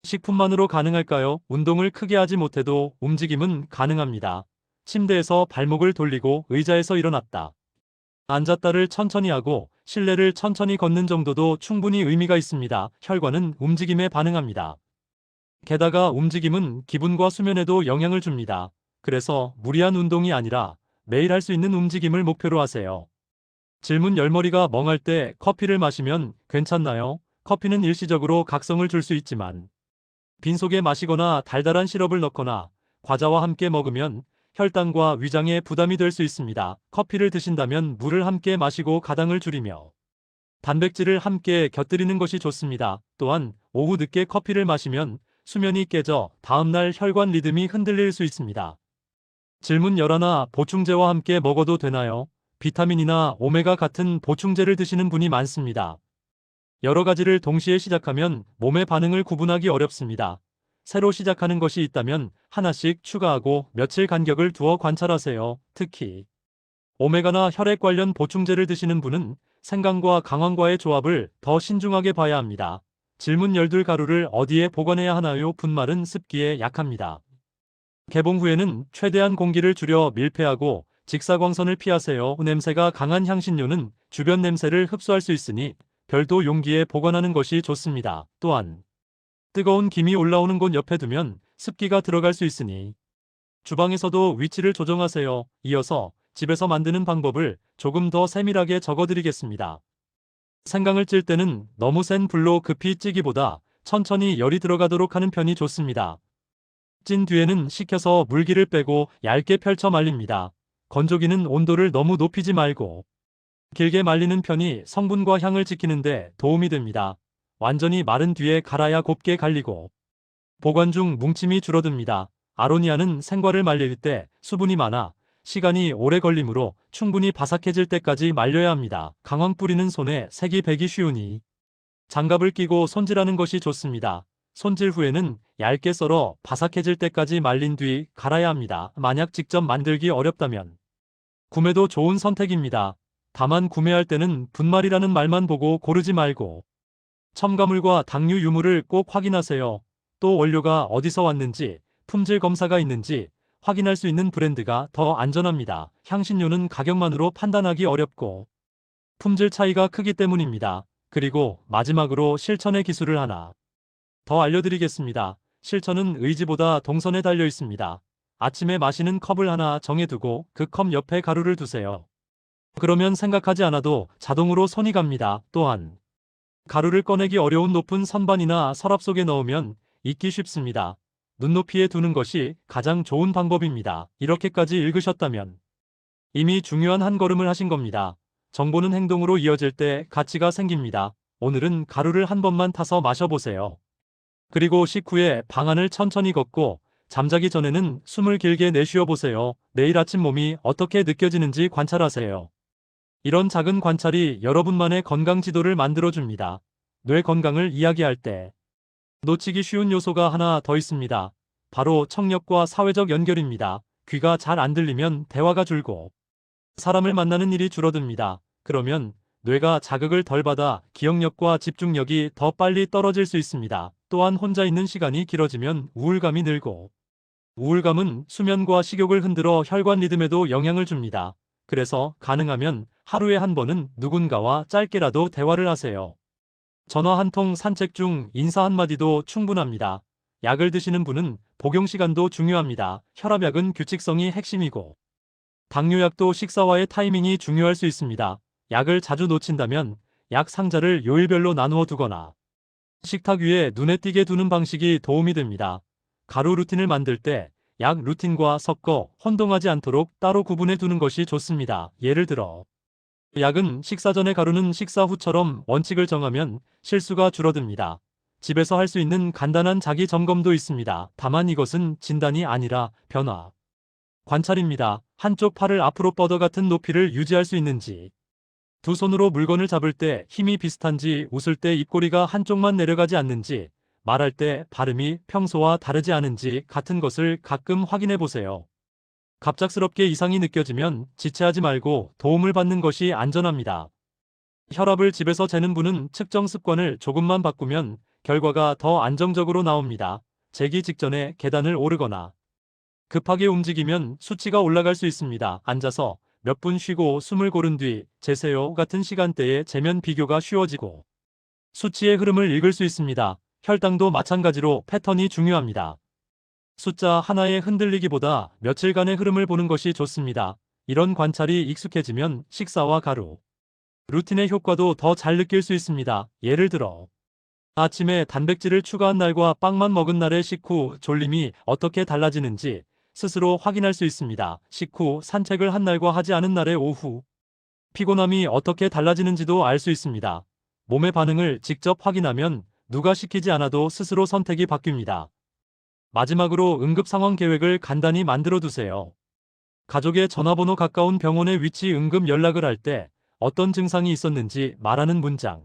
식품만으로 가능할까요? 운동을 크게 하지 못해도 움직임은 가능합니다. 침대에서 발목을 돌리고 의자에서 일어났다 앉았다를 천천히 하고 실내를 천천히 걷는 정도도 충분히 의미가 있습니다. 혈관은 움직임에 반응합니다. 게다가 움직임은 기분과 수면에도 영향을 줍니다. 그래서 무리한 운동이 아니라 매일 할 수 있는 움직임을 목표로 하세요. 질문 10머리가 멍할 때 커피를 마시면 괜찮나요? 커피는 일시적으로 각성을 줄 수 있지만 빈속에 마시거나 달달한 시럽을 넣거나 과자와 함께 먹으면 혈당과 위장에 부담이 될 수 있습니다. 커피를 드신다면 물을 함께 마시고 가당을 줄이며 단백질을 함께 곁들이는 것이 좋습니다. 또한 오후 늦게 커피를 마시면 수면이 깨져 다음날 혈관 리듬이 흔들릴 수 있습니다. 질문 11 보충제와 함께 먹어도 되나요? 비타민이나 오메가 같은 보충제를 드시는 분이 많습니다. 여러 가지를 동시에 시작하면 몸의 반응을 구분하기 어렵습니다. 새로 시작하는 것이 있다면 하나씩 추가하고 며칠 간격을 두어 관찰하세요. 특히 오메가나 혈액 관련 보충제를 드시는 분은 생강과 강황과의 조합을 더 신중하게 봐야 합니다. 질문 12 가루를 어디에 보관해야 하나요? 분말은 습기에 약합니다. 개봉 후에는 최대한 공기를 줄여 밀폐하고 직사광선을 피하세요. 냄새가 강한 향신료는 주변 냄새를 흡수할 수 있으니 별도 용기에 보관하는 것이 좋습니다. 또한 뜨거운 김이 올라오는 곳 옆에 두면 습기가 들어갈 수 있으니 주방에서도 위치를 조정하세요. 이어서 집에서 만드는 방법을 조금 더 세밀하게 적어드리겠습니다. 생강을 찔 때는 너무 센 불로 급히 찌기보다 천천히 열이 들어가도록 하는 편이 좋습니다. 찐 뒤에는 식혀서 물기를 빼고 얇게 펼쳐 말립니다. 건조기는 온도를 너무 높이지 말고 길게 말리는 편이 성분과 향을 지키는데 도움이 됩니다. 완전히 마른 뒤에 갈아야 곱게 갈리고 보관 중 뭉침이 줄어듭니다. 아로니아는 생과를 말릴 때 수분이 많아 시간이 오래 걸리므로 충분히 바삭해질 때까지 말려야 합니다. 강황 뿌리는 손에 색이 배기 쉬우니 장갑을 끼고 손질하는 것이 좋습니다. 손질 후에는 얇게 썰어 바삭해질 때까지 말린 뒤 갈아야 합니다. 만약 직접 만들기 어렵다면 구매도 좋은 선택입니다. 다만 구매할 때는 분말이라는 말만 보고 고르지 말고 첨가물과 당류 유무를 꼭 확인하세요. 또 원료가 어디서 왔는지, 품질 검사가 있는지 확인할 수 있는 브랜드가 더 안전합니다. 향신료는 가격만으로 판단하기 어렵고 품질 차이가 크기 때문입니다. 그리고 마지막으로 실천의 기술을 하나 더 알려드리겠습니다. 실천은 의지보다 동선에 달려 있습니다. 아침에 마시는 컵을 하나 정해두고 그 컵 옆에 가루를 두세요. 그러면 생각하지 않아도 자동으로 손이 갑니다. 또한 가루를 꺼내기 어려운 높은 선반이나 서랍 속에 넣으면 잊기 쉽습니다. 눈높이에 두는 것이 가장 좋은 방법입니다. 이렇게까지 읽으셨다면 이미 중요한 한 걸음을 하신 겁니다. 정보는 행동으로 이어질 때 가치가 생깁니다. 오늘은 가루를 한 번만 타서 마셔보세요. 그리고 식후에 방안을 천천히 걷고 잠자기 전에는 숨을 길게 내쉬어 보세요. 내일 아침 몸이 어떻게 느껴지는지 관찰하세요. 이런 작은 관찰이 여러분만의 건강 지도를 만들어줍니다. 뇌 건강을 이야기할 때 놓치기 쉬운 요소가 하나 더 있습니다. 바로 청력과 사회적 연결입니다. 귀가 잘 안 들리면 대화가 줄고 사람을 만나는 일이 줄어듭니다. 그러면 뇌가 자극을 덜 받아 기억력과 집중력이 더 빨리 떨어질 수 있습니다. 또한 혼자 있는 시간이 길어지면 우울감이 늘고 우울감은 수면과 식욕을 흔들어 혈관 리듬에도 영향을 줍니다. 그래서 가능하면 하루에 한 번은 누군가와 짧게라도 대화를 하세요. 전화 한 통, 산책 중 인사 한마디도 충분합니다. 약을 드시는 분은 복용 시간도 중요합니다. 혈압약은 규칙성이 핵심이고 당뇨약도 식사와의 타이밍이 중요할 수 있습니다. 약을 자주 놓친다면 약 상자를 요일별로 나누어 두거나 식탁 위에 눈에 띄게 두는 방식이 도움이 됩니다. 가루 루틴을 만들 때 약 루틴과 섞어 혼동하지 않도록 따로 구분해 두는 것이 좋습니다. 예를 들어 약은 식사 전에, 가루는 식사 후처럼 원칙을 정하면 실수가 줄어듭니다. 집에서 할 수 있는 간단한 자기 점검도 있습니다. 다만 이것은 진단이 아니라 변화 관찰입니다. 한쪽 팔을 앞으로 뻗어 같은 높이를 유지할 수 있는지, 두 손으로 물건을 잡을 때 힘이 비슷한지, 웃을 때 입꼬리가 한쪽만 내려가지 않는지, 말할 때 발음이 평소와 다르지 않은지 같은 것을 가끔 확인해 보세요. 갑작스럽게 이상이 느껴지면 지체하지 말고 도움을 받는 것이 안전합니다. 혈압을 집에서 재는 분은 측정 습관을 조금만 바꾸면 결과가 더 안정적으로 나옵니다. 재기 직전에 계단을 오르거나 급하게 움직이면 수치가 올라갈 수 있습니다. 앉아서 몇 분 쉬고 숨을 고른 뒤 재세요. 같은 시간대에 재면 비교가 쉬워지고 수치의 흐름을 읽을 수 있습니다. 혈당도 마찬가지로 패턴이 중요합니다. 숫자 하나에 흔들리기보다 며칠간의 흐름을 보는 것이 좋습니다. 이런 관찰이 익숙해지면 식사와 가루 루틴의 효과도 더 잘 느낄 수 있습니다. 예를 들어 아침에 단백질을 추가한 날과 빵만 먹은 날의 식후 졸림이 어떻게 달라지는지 스스로 확인할 수 있습니다. 식후 산책을 한 날과 하지 않은 날의 오후 피곤함이 어떻게 달라지는지도 알 수 있습니다. 몸의 반응을 직접 확인하면 누가 시키지 않아도 스스로 선택이 바뀝니다. 마지막으로 응급 상황 계획을 간단히 만들어 두세요. 가족의 전화번호, 가까운 병원의 위치, 응급 연락을 할 때 어떤 증상이 있었는지 말하는 문장.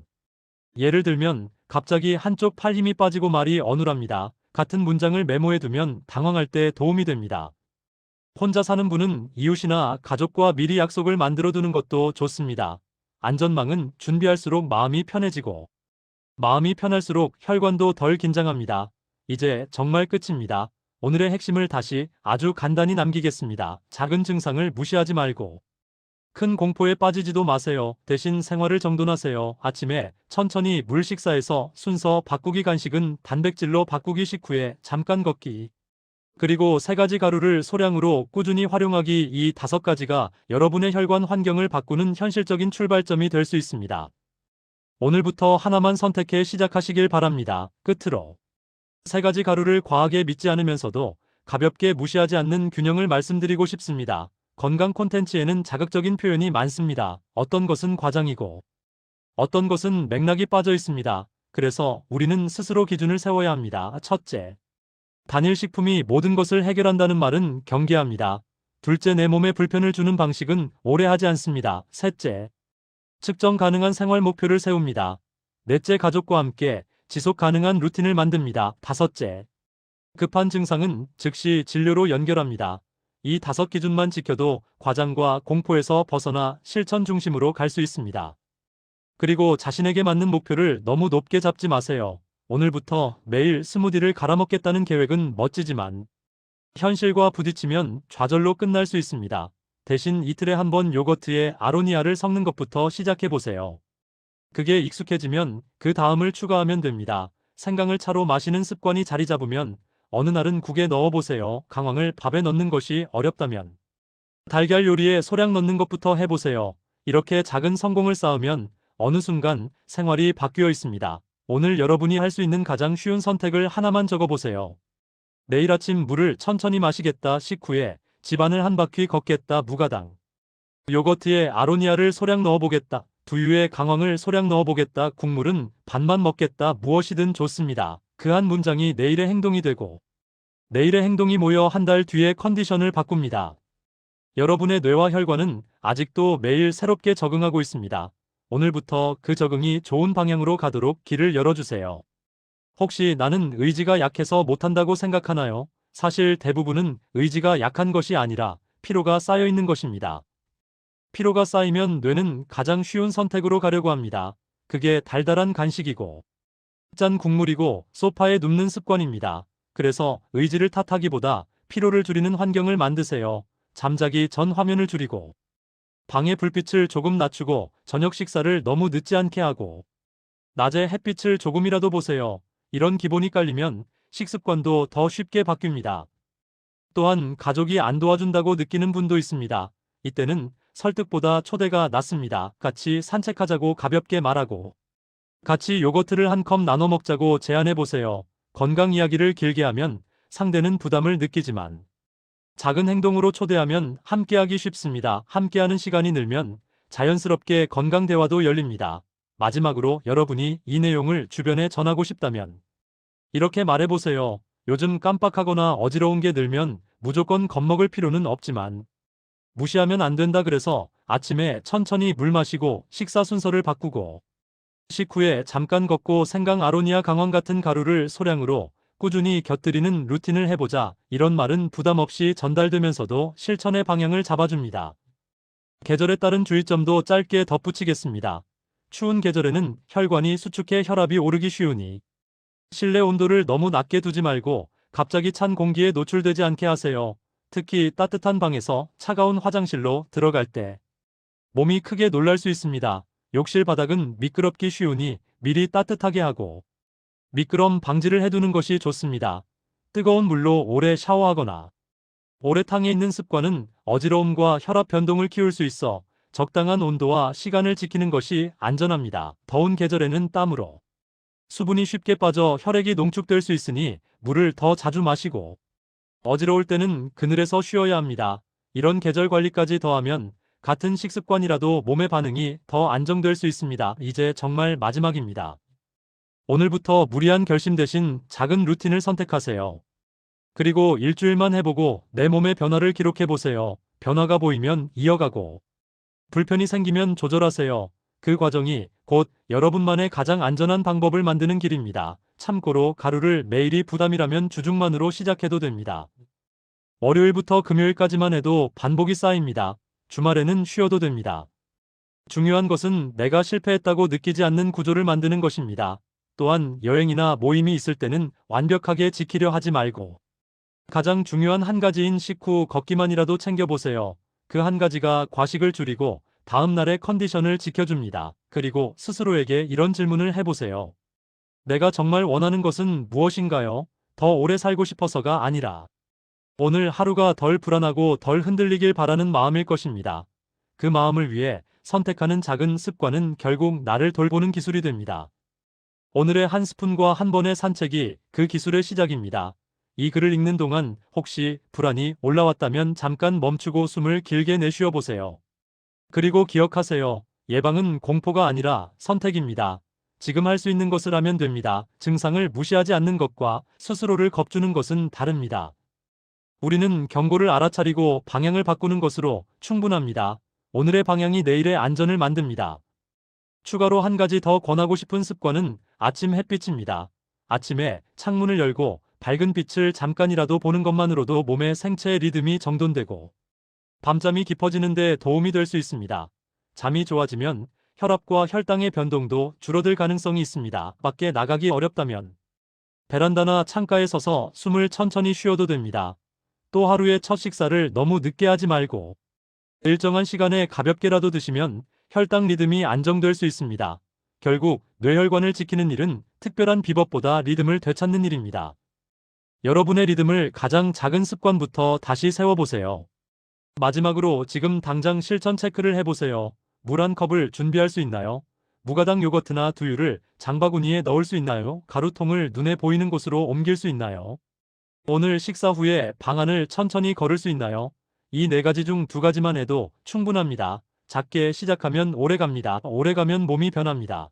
예를 들면 갑자기 한쪽 팔 힘이 빠지고 말이 어눌합니다. 같은 문장을 메모해 두면 당황할 때 도움이 됩니다. 혼자 사는 분은 이웃이나 가족과 미리 약속을 만들어 두는 것도 좋습니다. 안전망은 준비할수록 마음이 편해지고 마음이 편할수록 혈관도 덜 긴장합니다. 이제 정말 끝입니다. 오늘의 핵심을 다시 아주 간단히 남기겠습니다. 작은 증상을 무시하지 말고 큰 공포에 빠지지도 마세요. 대신 생활을 정돈하세요. 아침에 천천히 물 식사해서 순서 바꾸기, 간식은 단백질로 바꾸기, 식후에 잠깐 걷기, 그리고 3가지 가루를 소량으로 꾸준히 활용하기, 이 5가지가 여러분의 혈관 환경을 바꾸는 현실적인 출발점이 될 수 있습니다. 오늘부터 하나만 선택해 시작하시길 바랍니다. 끝으로 3가지 가루를 과하게 믿지 않으면서도 가볍게 무시하지 않는 균형을 말씀드리고 싶습니다. 건강 콘텐츠에는 자극적인 표현이 많습니다. 어떤 것은 과장이고 어떤 것은 맥락이 빠져 있습니다. 그래서 우리는 스스로 기준을 세워야 합니다. 첫째, 단일 식품이 모든 것을 해결한다는 말은 경계합니다. 둘째, 내 몸에 불편을 주는 방식은 오래 하지 않습니다. 셋째, 측정 가능한 생활 목표를 세웁니다. 넷째, 가족과 함께 지속 가능한 루틴을 만듭니다. 다섯째, 급한 증상은 즉시 진료로 연결합니다. 이 5기준만 지켜도 과장과 공포에서 벗어나 실천 중심으로 갈 수 있습니다. 그리고 자신에게 맞는 목표를 너무 높게 잡지 마세요. 오늘부터 매일 스무디를 갈아 먹겠다는 계획은 멋지지만 현실과 부딪히면 좌절로 끝날 수 있습니다. 대신 이틀에 한 번 요거트에 아로니아를 섞는 것부터 시작해 보세요. 그게 익숙해지면 그 다음을 추가하면 됩니다. 생강을 차로 마시는 습관이 자리 잡으면 어느 날은 국에 넣어보세요. 강황을 밥에 넣는 것이 어렵다면 달걀 요리에 소량 넣는 것부터 해보세요. 이렇게 작은 성공을 쌓으면 어느 순간 생활이 바뀌어 있습니다. 오늘 여러분이 할 수 있는 가장 쉬운 선택을 하나만 적어보세요. 내일 아침 물을 천천히 마시겠다. 식후에 집안을 한 바퀴 걷겠다. 무가당 요거트에 아로니아를 소량 넣어보겠다. 두유에 강황을 소량 넣어보겠다. 국물은 반만 먹겠다. 무엇이든 좋습니다. 그 한 문장이 내일의 행동이 되고 내일의 행동이 모여 한 달 뒤의 컨디션을 바꿉니다. 여러분의 뇌와 혈관은 아직도 매일 새롭게 적응하고 있습니다. 오늘부터 그 적응이 좋은 방향으로 가도록 길을 열어주세요. 혹시 나는 의지가 약해서 못한다고 생각하나요? 사실 대부분은 의지가 약한 것이 아니라 피로가 쌓여 있는 것입니다. 피로가 쌓이면 뇌는 가장 쉬운 선택으로 가려고 합니다. 그게 달달한 간식이고, 짠 국물이고, 소파에 눕는 습관입니다. 그래서 의지를 탓하기보다 피로를 줄이는 환경을 만드세요. 잠자기 전 화면을 줄이고, 방의 불빛을 조금 낮추고, 저녁 식사를 너무 늦지 않게 하고, 낮에 햇빛을 조금이라도 보세요. 이런 기본이 깔리면 식습관도 더 쉽게 바뀝니다. 또한 가족이 안 도와준다고 느끼는 분도 있습니다. 이때는 설득보다 초대가 낫습니다. 같이 산책하자고 가볍게 말하고, 같이 요거트를 한 컵 나눠 먹자고 제안해 보세요. 건강 이야기를 길게 하면 상대는 부담을 느끼지만, 작은 행동으로 초대하면 함께하기 쉽습니다. 함께하는 시간이 늘면 자연스럽게 건강 대화도 열립니다. 마지막으로 여러분이 이 내용을 주변에 전하고 싶다면 이렇게 말해보세요. 요즘 깜빡하거나 어지러운 게 늘면 무조건 겁먹을 필요는 없지만 무시하면 안 된다. 그래서 아침에 천천히 물 마시고 식사 순서를 바꾸고 식후에 잠깐 걷고 생강 아로니아 강황 같은 가루를 소량으로 꾸준히 곁들이는 루틴을 해보자. 이런 말은 부담 없이 전달되면서도 실천의 방향을 잡아줍니다. 계절에 따른 주의점도 짧게 덧붙이겠습니다. 추운 계절에는 혈관이 수축해 혈압이 오르기 쉬우니 실내 온도를 너무 낮게 두지 말고 갑자기 찬 공기에 노출되지 않게 하세요. 특히 따뜻한 방에서 차가운 화장실로 들어갈 때 몸이 크게 놀랄 수 있습니다. 욕실 바닥은 미끄럽기 쉬우니 미리 따뜻하게 하고 미끄럼 방지를 해두는 것이 좋습니다. 뜨거운 물로 오래 샤워하거나 오래 탕에 있는 습관은 어지러움과 혈압 변동을 키울 수 있어 적당한 온도와 시간을 지키는 것이 안전합니다. 더운 계절에는 땀으로 수분이 쉽게 빠져 혈액이 농축될 수 있으니 물을 더 자주 마시고 어지러울 때는 그늘에서 쉬어야 합니다. 이런 계절 관리까지 더하면 같은 식습관이라도 몸의 반응이 더 안정될 수 있습니다. 이제 정말 마지막입니다. 오늘부터 무리한 결심 대신 작은 루틴을 선택하세요. 그리고 일주일만 해보고 내 몸의 변화를 기록해보세요. 변화가 보이면 이어가고 불편이 생기면 조절하세요. 그 과정이 곧 여러분만의 가장 안전한 방법을 만드는 길입니다. 참고로 가루를 매일이 부담이라면 주중만으로 시작해도 됩니다. 월요일부터 금요일까지만 해도 반복이 쌓입니다. 주말에는 쉬어도 됩니다. 중요한 것은 내가 실패했다고 느끼지 않는 구조를 만드는 것입니다. 또한 여행이나 모임이 있을 때는 완벽하게 지키려 하지 말고 가장 중요한 한 가지인 식후 걷기만이라도 챙겨보세요. 그 한 가지가 과식을 줄이고 다음 날의 컨디션을 지켜줍니다. 그리고 스스로에게 이런 질문을 해보세요. 내가 정말 원하는 것은 무엇인가요? 더 오래 살고 싶어서가 아니라 오늘 하루가 덜 불안하고 덜 흔들리길 바라는 마음일 것입니다. 그 마음을 위해 선택하는 작은 습관은 결국 나를 돌보는 기술이 됩니다. 오늘의 한 스푼과 한 번의 산책이 그 기술의 시작입니다. 이 글을 읽는 동안 혹시 불안이 올라왔다면 잠깐 멈추고 숨을 길게 내쉬어 보세요. 그리고 기억하세요. 예방은 공포가 아니라 선택입니다. 지금 할 수 있는 것을 하면 됩니다. 증상을 무시하지 않는 것과 스스로를 겁주는 것은 다릅니다. 우리는 경고를 알아차리고 방향을 바꾸는 것으로 충분합니다. 오늘의 방향이 내일의 안전을 만듭니다. 추가로 한 가지 더 권하고 싶은 습관은 아침 햇빛입니다. 아침에 창문을 열고 밝은 빛을 잠깐이라도 보는 것만으로도 몸의 생체 리듬이 정돈되고 밤잠이 깊어지는 데 도움이 될 수 있습니다. 잠이 좋아지면 혈압과 혈당의 변동도 줄어들 가능성이 있습니다. 밖에 나가기 어렵다면 베란다나 창가에 서서 숨을 천천히 쉬어도 됩니다. 또 하루의 첫 식사를 너무 늦게 하지 말고 일정한 시간에 가볍게라도 드시면 혈당 리듬이 안정될 수 있습니다. 결국 뇌혈관을 지키는 일은 특별한 비법보다 리듬을 되찾는 일입니다. 여러분의 리듬을 가장 작은 습관부터 다시 세워보세요. 마지막으로 지금 당장 실천 체크를 해보세요. 물 한 컵을 준비할 수 있나요? 무가당 요거트나 두유를 장바구니에 넣을 수 있나요? 가루통을 눈에 보이는 곳으로 옮길 수 있나요? 오늘 식사 후에 방 안을 천천히 걸을 수 있나요? 이 네 가지 중 두 가지만 해도 충분합니다. 작게 시작하면 오래 갑니다. 오래 가면 몸이 변합니다.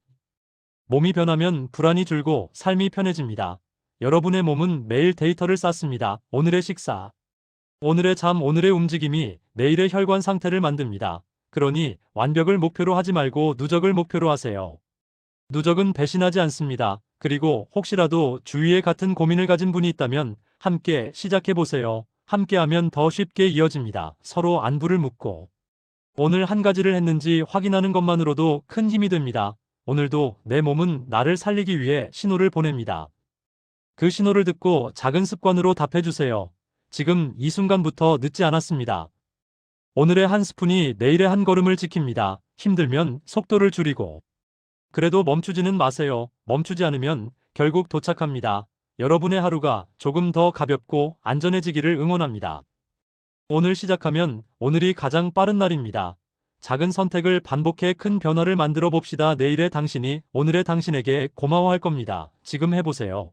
몸이 변하면 불안이 줄고 삶이 편해집니다. 여러분의 몸은 매일 데이터를 쌓습니다. 오늘의 식사, 오늘의 잠, 오늘의 움직임이 내일의 혈관 상태를 만듭니다. 그러니 완벽을 목표로 하지 말고 누적을 목표로 하세요. 누적은 배신하지 않습니다. 그리고 혹시라도 주위에 같은 고민을 가진 분이 있다면 함께 시작해 보세요. 함께하면 더 쉽게 이어집니다. 서로 안부를 묻고 오늘 한 가지를 했는지 확인하는 것만으로도 큰 힘이 됩니다. 오늘도 내 몸은 나를 살리기 위해 신호를 보냅니다. 그 신호를 듣고 작은 습관으로 답해주세요. 지금 이 순간부터 늦지 않았습니다. 오늘의 한 스푼이 내일의 한 걸음을 지킵니다. 힘들면 속도를 줄이고 그래도 멈추지는 마세요. 멈추지 않으면 결국 도착합니다. 여러분의 하루가 조금 더 가볍고 안전해지기를 응원합니다. 오늘 시작하면 오늘이 가장 빠른 날입니다. 작은 선택을 반복해 큰 변화를 만들어 봅시다. 내일의 당신이 오늘의 당신에게 고마워할 겁니다. 지금 해보세요.